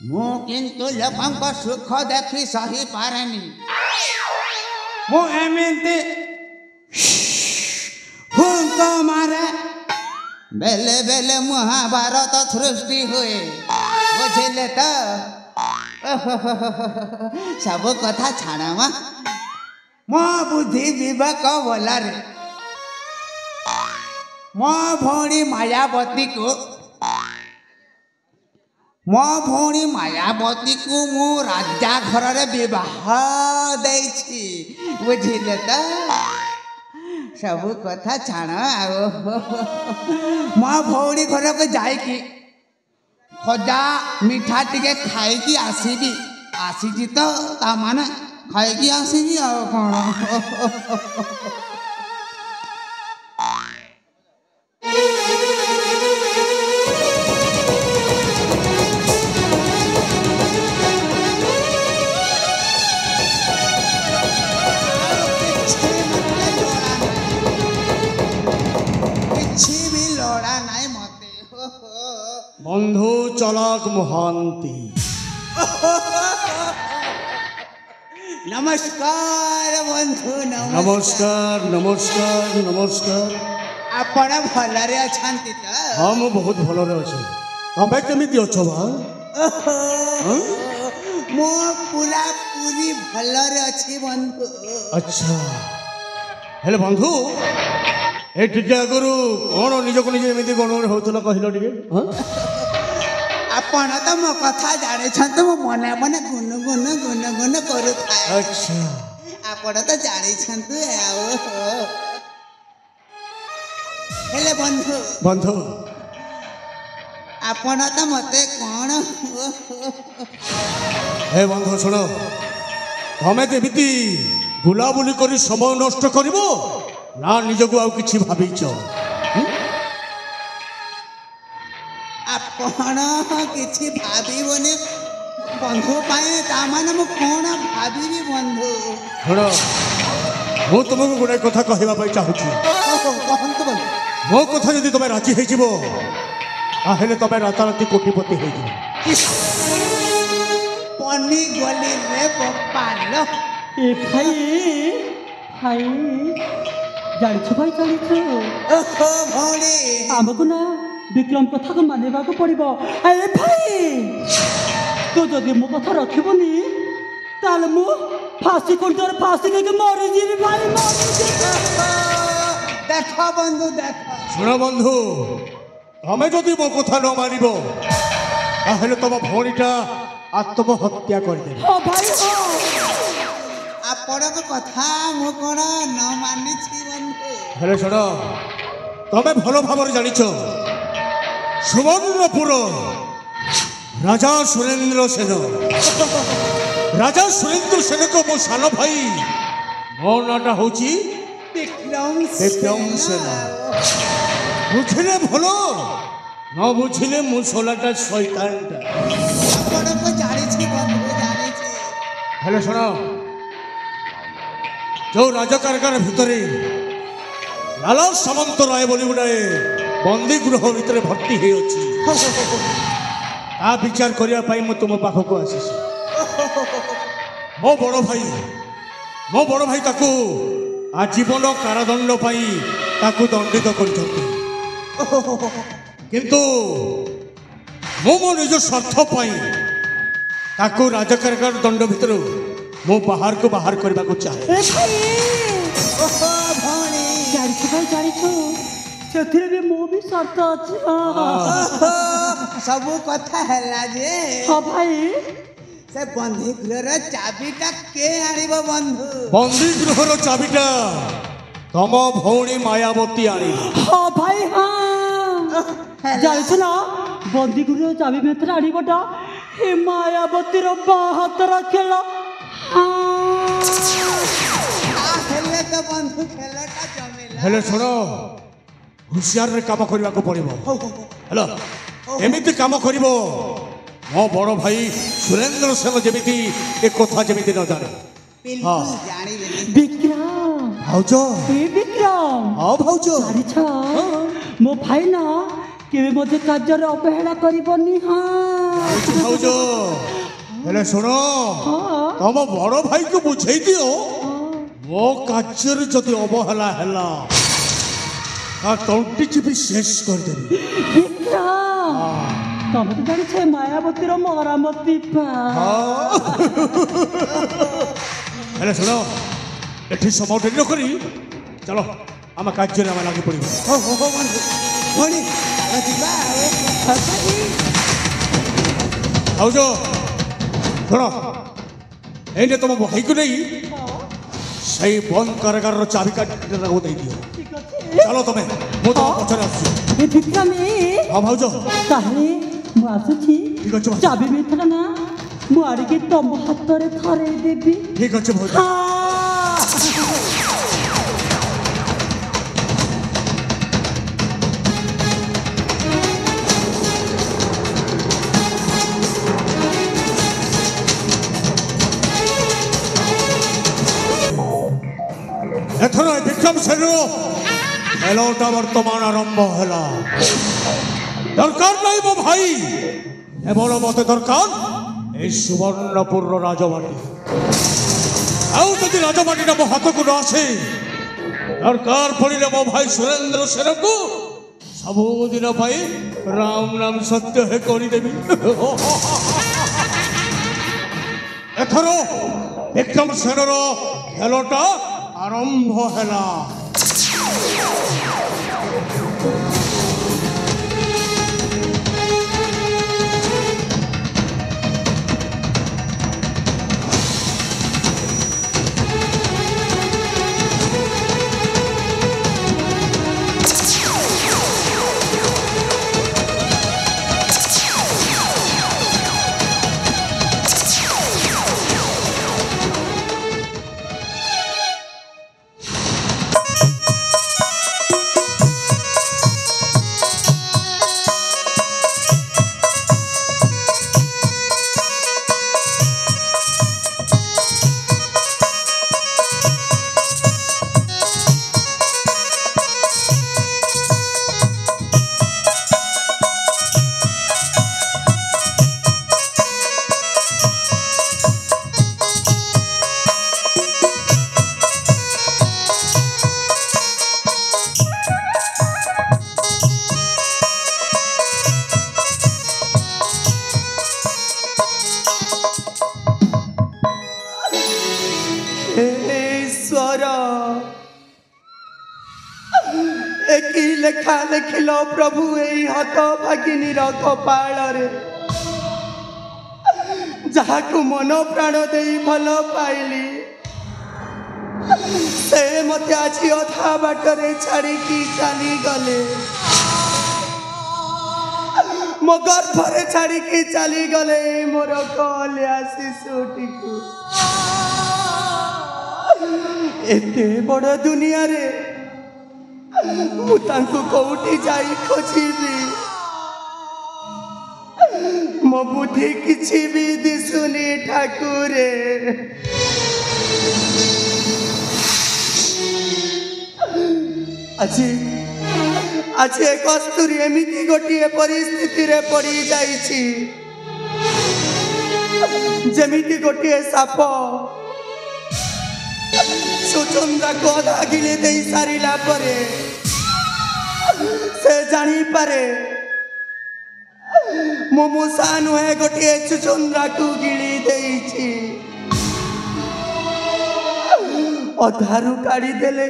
ମୁଁ କିନ୍ତୁ ଲୋକଙ୍କ ସୁଖ ଦେଖି ସହି ପାରେନି ମୁଁ ଏମିତି ହୁଙ୍କ ମାରେ ବେଲେ ବେଲେ ମହାଭାରତ ସୃଷ୍ଟି ହୁଏ ବୁଝିଲେ ତ ସବୁ କଥା ଛାଡ଼ ମା ମୋ ବୁଦ୍ଧି ବିବେକ ଭଲରେ ମୋ ଭଉଣୀ ମାୟାବତୀକୁ ମୁଁ ରାଜା ଘରରେ ବିବାହ ଦେଇଛି ବୁଝିଲେ ତ ସବୁ କଥା ଛାଣ ଆଉ ମୋ ଭଉଣୀ ଘରକୁ ଯାଇକି ଖଜା ମିଠା ଟିକେ ଖାଇକି ଆସିବି ଆସିଛି ତ ତାମାନେ ଖାଇକି ଆସିବି ଆଉ କ'ଣ বন্ধু চলাক মহান্তি নমস্কার বন্ধু নমস্কার নমস্কার নমস্কার ଆପଣ ଭଲରେ ଅଛନ୍ତି ତ ହଁ ମୁଁ ବହୁତ ଭଲରେ ଅଛି ତମେ କେମିତି ଅଛ ବା ମୁଁ ପୁରାପୁରି ଭଲରେ ଅଛି ବନ୍ଧୁ ଆଚ୍ଛା ହେଲେ ବନ୍ଧୁ ଏ ଟିକେ ଆଗରୁ କ'ଣ ନିଜକୁ ନିଜେ ଏମିତି ଗଣଗଣ ହେଉଥିଲ କହିଲ ଟିକେ ଆପଣ ତ ମୋ କଥା ଜାଣିଛନ୍ତି ମୁଁ ମନେ ମନେ ଗୁନଗୁନ କରୁଥାଏ ଆଚ୍ଛା ଆପଣ ତ ଜାଣିଛନ୍ତି ଆଉ ହେଲେ ବନ୍ଧୁ ଆପଣ ତ ମତେ କ'ଣ ହେ ବନ୍ଧୁ ଶୁଣ ତମେ କେମିତି ବୁଲାବୁଲି କରି ସମୟ ନଷ୍ଟ କରିବ ନା ନିଜକୁ ଆଉ କିଛି ଭାବିଛ ଆପଣ କିଛି ଭାବିବନି ବନ୍ଧୁ ପାଇଁ ତାମାନେ ମୁଁ କ'ଣ ଭାବିବି ବନ୍ଧୁ ଶୁଣ ମୁଁ ତୁମକୁ ଗୋଟେ କଥା କହିବା ପାଇଁ ଚାହୁଁଛି କହନ୍ତୁ ବନ୍ଧୁ ମୋ କଥା ଯଦି ତମେ ରାଜି ହେଇଯିବ ତାହେଲେ ତମେ ରାତାରାତି କୋଟିପତି ହେଇଯିବ ପନି ଗଲି ରେ ଗୋପାଲ ଏ ଭାଇ ଭାଇ ଜାଣିଛୁ ଭାଇ ଜାଣିଛୁ ଓହୋ ଭଉଣୀ ଆମକୁ ନା ବିକ୍ରମ କଥାକୁ ମାନିବାକୁ ପଡ଼ିବ ଏ ଭାଇ ତୁ ଯଦି ମୋ କଥା ରଖିବୁନି ତାହେଲେ ମୁଁ ଫାଶୀ କୁଣ୍ଡରେ ଫାଶୀ ଦେଇକି ମରିଯିବି ଭାଇ ମରିଯିବି ଦେଖ ବନ୍ଧୁ ଦେଖ ଶୁଣ ବନ୍ଧୁ ତମେ ଯଦି ମୋ କଥା ନ ମାନିବ ତାହେଲେ ତମ ଭଉଣୀଟା ଆତ୍ମହତ୍ୟା କରିଦେବେ ହଁ ଭାଇ ହଁ ଆପଣଙ୍କ କଥା ମୁଁ କ'ଣ ନ ମାନିଛି ବନ୍ଧୁ ହେଲେ ଶୁଣ ତମେ ଭଲ ଭାବରେ ଜାଣିଛ ସୁବର୍ଣ୍ଣପୁର ରାଜା ସୁରେନ୍ଦ୍ର ସେନ ରାଜା ସୁରେନ୍ଦ୍ର ସେନଙ୍କ ମୋ ସାନ ଭାଇ ମୋ ନାଁଟା ହଉଛି ବିକ୍ରମ ବିକ୍ରମ ସେନ ବୁଝିଲେ ଭଲ ନ ବୁଝିଲେ ମୁଁ ଶୋଲାଟା ଶୈତାନଟା ଆପଣଙ୍କୁ ଜାଣିଛି ବନ୍ଧୁ ଜାଣିଛି ହେଲେ ଶୁଣ ଯୋଉ ରାଜକାରଖାନା ଭିତରେ ଲାଲା ସାମନ୍ତ ରାୟ ବୋଲି ଗୋଟାଏ ବନ୍ଦୀ ଗୃହ ଭିତରେ ଭର୍ତ୍ତି ହେଇଅଛି ତା ବିଚାର କରିବା ପାଇଁ ମୁଁ ତୁମ ପାଖକୁ ଆସିଛି ମୋ ବଡ଼ ଭାଇ ତାକୁ ଆଜୀବନ କାରାଦଣ୍ଡ ପାଇଁ ତାକୁ ଦଣ୍ଡିତ କରିଛନ୍ତି କିନ୍ତୁ ମୁଁ ମୋ ନିଜ ସ୍ୱାର୍ଥ ପାଇଁ ତାକୁ ରାଜକାରଖାନା ଦଣ୍ଡ ଭିତରୁ ମୁଁ ବାହାରକୁ ବାହାର କରିବାକୁ ଚାହେଁ ଏ ଭାଇ ଓହୋ ଭଉଣୀ ଜାଣିଛୁ ଭାଇ ଜାଣିଛୁ ସେଥିରେ ବି ମୁଁ ବି ସର୍ତ୍ତ ଅଛି ସବୁ କଥା ହେଲା ଯେ ହଁ ଭାଇ ସେ ବନ୍ଧୀ ଗୃହର ଚାବିଟା କେ ଆଣିବ ବନ୍ଧୁ ବନ୍ଦୀ ଗୃହର ଚାବିଟା ତମ ଭଉଣୀ ମାୟାବତୀ ଆଣିବ ହଁ ଭାଇ ହଁ ଜାଣିଛୁ ନା ବନ୍ଦୀଗୃହ ଚାବି ଭିତରେ ଆଣିବଟା ଏ ମାୟାବତୀର ବାହାତର ଖେଳ ହେଲେ ତ ବନ୍ଧୁ ଖେଳଟା ଜମିଲା ହେଲେ ଶୁଣ ହୁସିଆରରେ କାମ କରିବାକୁ ପଡ଼ିବ ହେଲା ଏମିତି କାମ କରିବ ମୋ ବଡ଼ ଭାଇ ସୁରେନ୍ଦ୍ର ସେନ ଯେମିତି ଏ କଥା ଯେମିତି ନ ଜାଣେ ବିଲକୁଲ ଜାଣିବେନି ବିକ୍ରମ ଭାଉଜ ଏ ବିକ୍ରମ ହଁ ଭାଉଜ ଜାଣିଛ ମୋ ଭାଇ ନା କେବେ ମଧ୍ୟ କାର୍ଯ୍ୟରେ ଅବହେଳା କରିବନି ହଁ ଭାଉଜ ହେଲେ ଶୁଣ ହଁ ତମ ବଡ଼ ଭାଇକୁ ବୁଝେଇ ଦିଅ ମୋ କାର୍ଯ୍ୟରେ ଯଦି ଅବହେଳା ହେଲା ତା ତଣ୍ଟି ଚିପି ଶେଷ କରିଦେବି ବିକ୍ରମ ତମେ ତ ଜାଣିଛ ଏ ମାୟାବତୀର ମରାମତି ହେଲେ ଶୁଣ ଏଠି ସମୟ ଡେରି ନ କରି ଚାଲ ଆମ କାର୍ଯ୍ୟରେ ଆମେ ଲାଗି ପଡ଼ିବ ବନ୍ଧୁ ଭଉଣୀ ଚାଲ ଯିବା ଭାଉଜ ଶୁଣ ଏଇନେ ତମ ଭାଇକୁ ନେଇ ସେଇ ବନ୍ଦ କାରାଗାରର ଚାବି କାଠିଟାକୁ ଦେଇଦିଅ ଚାଲ ତମେ ମୁଁ ତମ ପଛରେ ଆସୁଛି ଏ ବିକ୍ରମ ହଁ ଭାଉଜ ତାହେଲେ ମୁଁ ଆସୁଛି ଠିକ ଅଛି ଭାଉଜ। ଚାବି ଭିତରେ ନା ମୁଁ ଆଣିକି ତମ ହାତରେ ଥରେଇ ଦେବି ଠିକ ଅଛି ଭାଉଜ ହଁ ଏଥର ଏ ବିକ୍ରମ ସେନର ଖେଳଟା ବର୍ତ୍ତମାନ ଆରମ୍ଭ ହେଲା ଦରକାର ନାହିଁ ମୋ ଭାଇ କେବଳ ମତେ ଦରକାର এই সুবর্ণপুর রাজবাটি ଆଉ ଯଦି ରାଜବାଟିଟା ମୋ ହାତକୁ ନ ଆସେ ଦରକାର ପଡ଼ିଲେ ମୋ ଭାଇ ସୁରେନ୍ଦ୍ର ସେନକୁ ସବୁଦିନ ପାଇଁ ରାମ ନାମ ସତ୍ୟ ହେ କରିଦେବି ଏଥର ବିକ୍ରମ ସେନର ଖେଳଟା ଆରମ୍ଭ ହେଲା लो प्रभु एई हत भागिनीर कपाଳରେ ଯାହାକୁ ମନ ପ୍ରାଣ ଦେଇ ଭଲ ପାଇଲି ସେ ମୋତେ ଆଜି ଅଧା ବାଟରେ ଛାଡ଼ିକି ଚାଲିଗଲେ ମୋ ଗର୍ଭରେ ଛାଡ଼ିକି ଚାଲିଗଲେ ମୋର କଲିଆ ଶିଶୁଟିକୁ ଏତେ ବଡ଼ ଦୁନିଆରେ ମୁଁ ତାଙ୍କୁ କୋଉଠି ଯାଇ ଖୋଜିବି ମୋ ବୁଦ୍ଧି କିଛି ବି ଦିଶୁନି ଠାକୁରେ ଆଜି ଆଜି ଏ କସ୍ତୁରୀ ଏମିତି ଗୋଟିଏ ପରିସ୍ଥିତିରେ ପଡ଼ି ଯାଇଛି ଯେମିତି ଗୋଟିଏ ସାପ ସୁଚନ୍ଦ୍ରାକୁ ଅଧା ଗିଳି ଦେଇ ସାରିଲା ପରେ ସେ ଜାଣିପାରେ ମୁଁ ମୂଷା ନୁହେଁ ଗୋଟିଏ ସୁଚନ୍ଦ୍ରାକୁ ଗିଳି ଦେଇଛି ଅଧାରୁ କାଢ଼ିଦେଲେ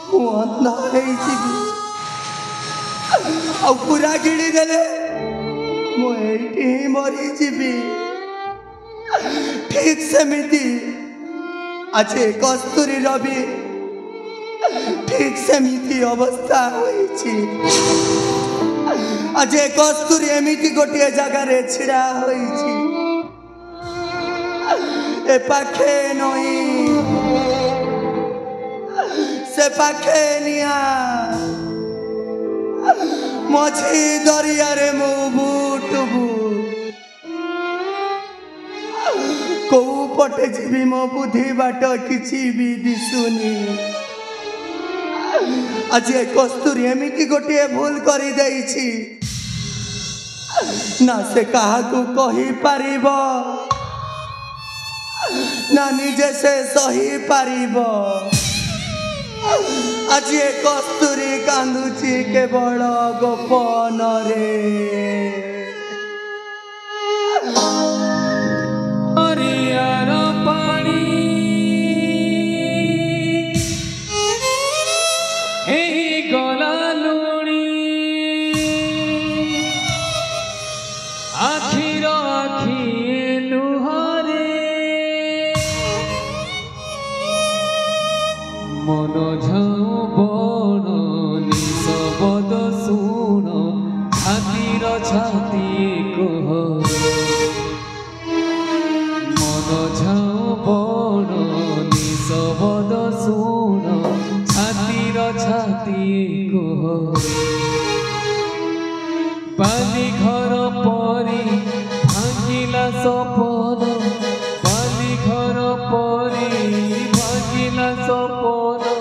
ମୁଁ ଅନ୍ଧ ହେଇଯିବି ଆଉ ପୁରା ଗିଳିଦେଲେ ମୁଁ ଏଇଠି ହିଁ ମରିଯିବି ଠିକ୍ ସେମିତି ଆଜି କସ୍ତୁରୀର ବି ଠିକ୍ ସେମିତି ଅବସ୍ଥା ହୋଇଛି ଆଜି କସ୍ତୁରୀ ଏମିତି ଗୋଟିଏ ଜାଗାରେ ଛିଡ଼ା ହୋଇଛି ଏ ପାଖେ ନଈ ସେ ପାଖେ ନିଆଁ ମଝି ଦରିଆରେ ମୁଁ ବୁଟବୁ କୋଉ ପଟେ ଯିବି ମୋ ବୁଦ୍ଧି ବାଟ କିଛି ବି ଦିଶୁନି ଆଜି ଏ କସ୍ତୁରୀ ଏମିତି ଗୋଟିଏ ଭୁଲ କରିଦେଇଛି ନା ସେ କାହାକୁ କହିପାରିବ ନା ନିଜେ ସେ ସହିପାରିବ ଆଜି ଏ କସ୍ତୁରୀ କାନ୍ଦୁଛି କେବଳ ଗୋପନରେ ହରିଆର ପାଣି ହେଇଗଲା ଲୁଣି ଆଖିର ଆଖି ଲୁହରେ ମନ ଝାଉ ବଣ ନିଶବଦ ଶୁଣ ଛାତିର ଛାତି କୁହ ମନ ଝାଉ ବଣ ନିଶବଦ ଶୁଣ ଛାତିର ଛାତି କୁହ ବାଲି ଘର ପରି ଭାଙ୍ଗିଲା ସପନ ବାଲି ଘର ପରି ଭାଙ୍ଗିଲା ସପନ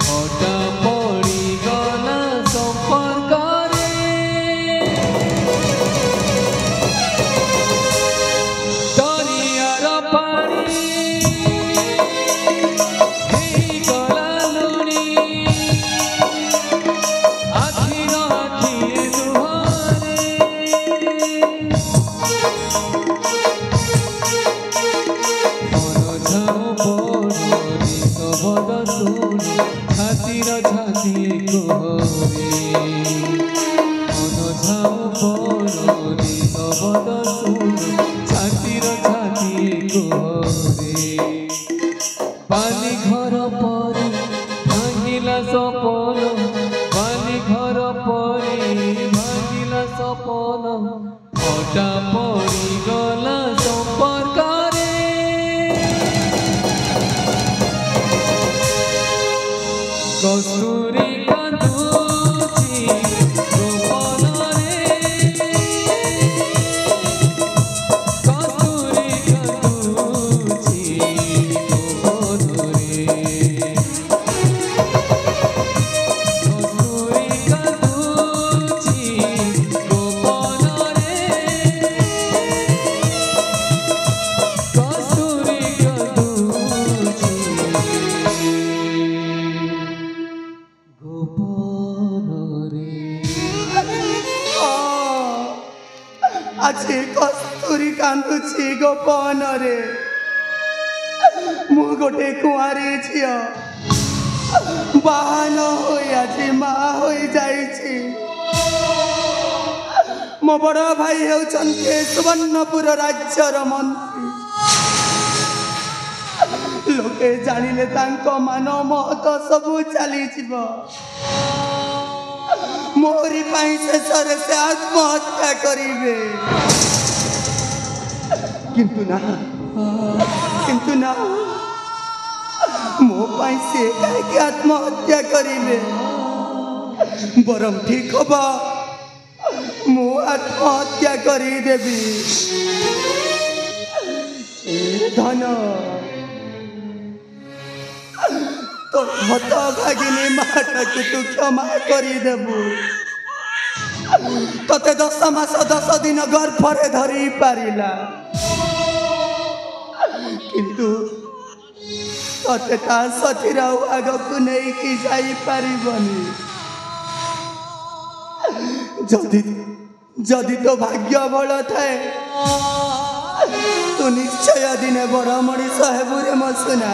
ଫଟା ପଡ଼ିଗଲା ସମ୍ପର୍କରେ ଦରିଆର ପାଣି ହେଇଗଲା ଲୁଣି ଆଖିର ଆଖି ଲୁହରେ ମନ ଝାଉ ବଣ ନିଶବଦ ଶୁଣି ଛାତିର ଛାତି କୁହରେ ମନ ଝାଉ ବଣ ନିଶବଦ ଶୁଣି ଛାତିର ଛାତି କୁହରେ ବାଲି ଘର ପରି ଭାଙ୍ଗିଲା ସପନ ବାଲି ଘର ପରି ଭାଙ୍ଗିଲା ସପନ ଫଟା ପଡ଼ିଗଲା ସମ୍ପର୍କରେ କସ୍ତୁରୀ କାନ୍ଦୁଛି ଗୋପନରେ କସ୍ତୁରୀ କାନ୍ଦୁଛି ଗୋପନରେ କସ୍ତୁରୀ କାନ୍ଦୁଛି ଗୋପନରେ କସ୍ତୁରୀ କାନ୍ଦୁଛି ଗୋପନରେ ଆଜି କସ୍ତୁରୀ କାନ୍ଦୁଛି ଗୋପନରେ ମୁଁ ଗୋଟେ କୁଆରୀ ଝିଅ ବାହାନ ହୋଇ ଆଜି ମା ହୋଇ ଯାଇଛି। ମୋ ବଡ଼ ଭାଇ ହେଉଛନ୍ତି ସୁବର୍ଣ୍ଣପୁର ରାଜ୍ୟର ମନ୍ତ୍ରୀ। ଲୋକେ ଜାଣିଲେ ତାଙ୍କ ମାନ ମହତ ସବୁ ଚାଲିଯିବ। ମୋରି ପାଇଁ ଶେଷରେ ସେ ଆତ୍ମହତ୍ୟା କରିବେ। କିନ୍ତୁ ନା ମୋ ପାଇଁ ସେ କାହିଁକି ଆତ୍ମହତ୍ୟା କରିବେ? ବରଂ ଠିକ ହବ ମୁଁ ଆତ୍ମହତ୍ୟା କରିଦେବି। ଧନ तो हत भागिनी माटाକୁ तू क्षमा କରିଦେବୁ। तते 10 मास 10 दिन गर्भरे धरी पारिला, किंतु तते ता सतीर आगକୁ ନେଇକି ଯାଇ ପାରିବନି। जदि तो भाग्य बल थाए तू निश्चय दिने बड़ मनीष हेबु रे मसुना।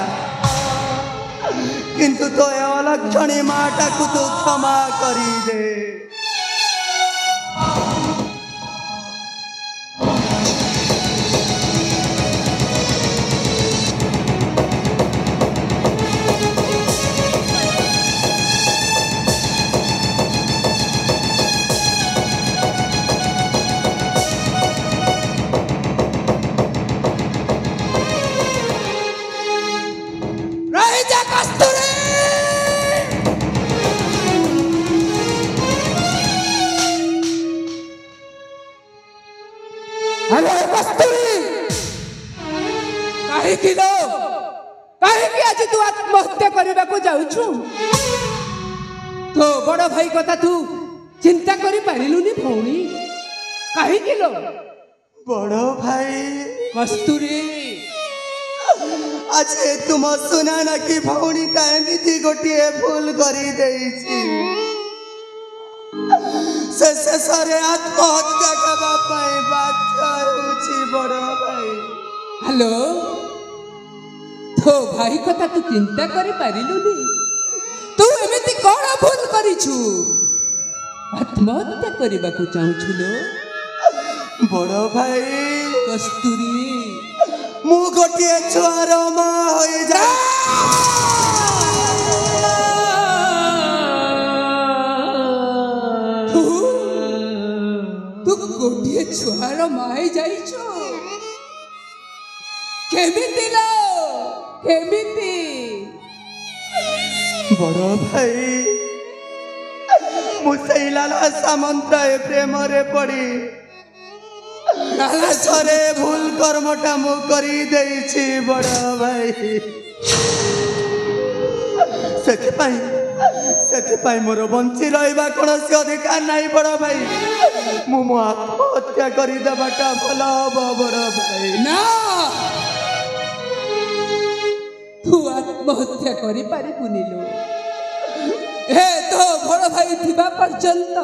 किंतु तो अलक्षणी माटा को तो क्षमा करी दे। आज तू आत्महत्या करने को जाऊछु? तो बड़ भाई कथा तू चिंता करी पारिलुनी भौणी काहे किलो? बड़ भाई कस्तूरी आज तुम सुना ना कि भौणी टा एमिति गोटे भूल करी देइछि। से शेषरे आत्महत्या करबा पाई बाध्य होछि बड़ भाई। हेलो तो भाई कथा तू चिंता करी पारिलुनी? तू एमिति कौन भूल करिछु? आत्महत्या करबा को चाहछु लो? बड़ भाई कस्तूरी मु गोटे छुआर मां होई जा। तू गोटे छुआर मां होई जाइछु? केमिति लो केमिति? बड़ भाई मुझे लाला सामंत प्रेम रे पड़ी लालसरे भूल कर्मटा मु करी देइछि बड़ भाई। सेथिपाई मोर बंची रहिबा कोनोसी अधिकार नाही बड़ भाई। मु मो आत्महत्या करी देबाटा भल हबो बड़ भाई। ना तू आत्महत्या करी पारिबुनी लो। हे तो बड़ भाई थिबा पर्यंत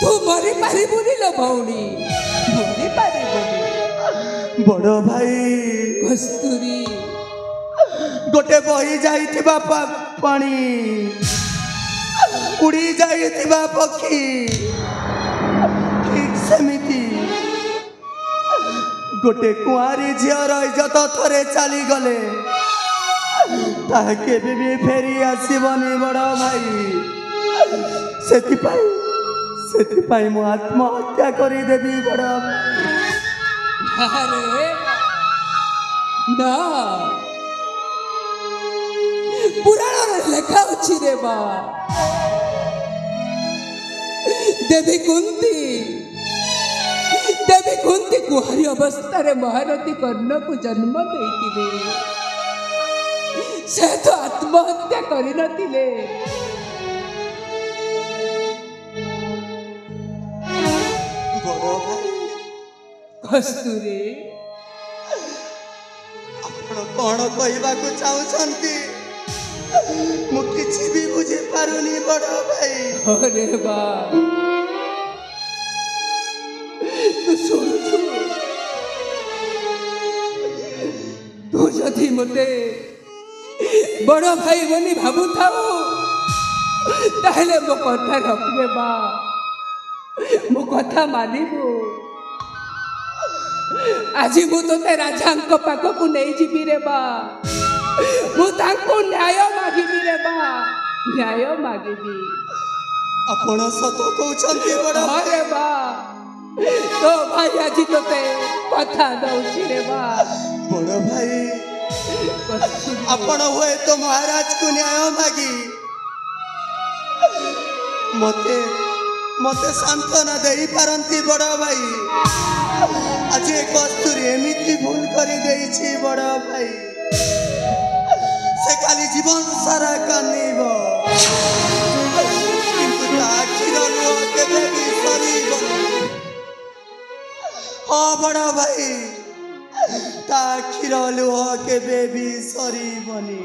तू मरी पारिबुनी लो भौणी, मरी पारिबुनी। बड़ भाई कस्तूरी गोटे बही जाइथिबा पानी उड़ी जाइथिबा पक्षी ठीक सेमिति गोटे कुआरी झीर इज्जत थरे चली गले ताके भी फेरी आसबनी बड़ भाई। सेथिपाई मु आत्महत्या करी देबी बड़ भाई। अरे ना पुराण लेखा अछि रे बा। देवी कुंती कुहारी अवस्था रे महारथी कर्ण को जन्म देइतिले। से तो आत्महत्या करि नथिले। कस्तूरी आपण कोन कहबा को चाहछंती? मु किछि भी बुझे पारुनी बड़ भाई। अरे बा तू सोचु तू जदि मते बड़ भाई बनी भावु थाओ ताहले मो कथा रखबे बा मो कथा मानिबो आज मु तोते राजा पाख को नहीं जीवी रे बा मु तांको न्याय मागिबी रे बा न्याय मागिबी आपण सत कहउछंती बड़ अरे बा तो भाई आज तोते कथा दउछि रे बा बड़ भाई आपण हुए तो महाराज को न्याय मागी मते मते सांत्वना देई पारंती बड़ भाई आज कस्तूरी एमिति भूल करी देइछि बड़ भाई से खाली जीवन सारा कानिब किंतु ता आखिर लुह केबे भी सरीबनी हाँ बड़ भाई ता आखिर लुह केबे भी सरीबनी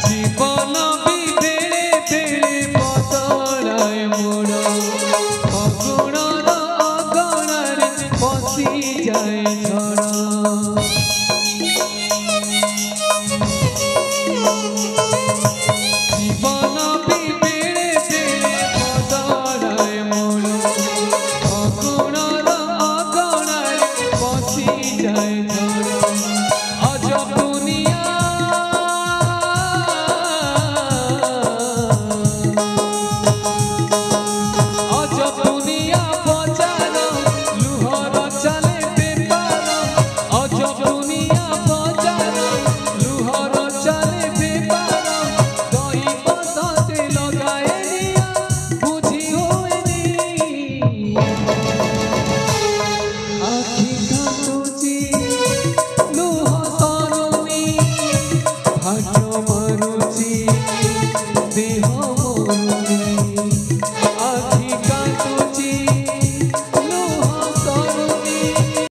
जीवन भी बेले बेले बदलाए मोर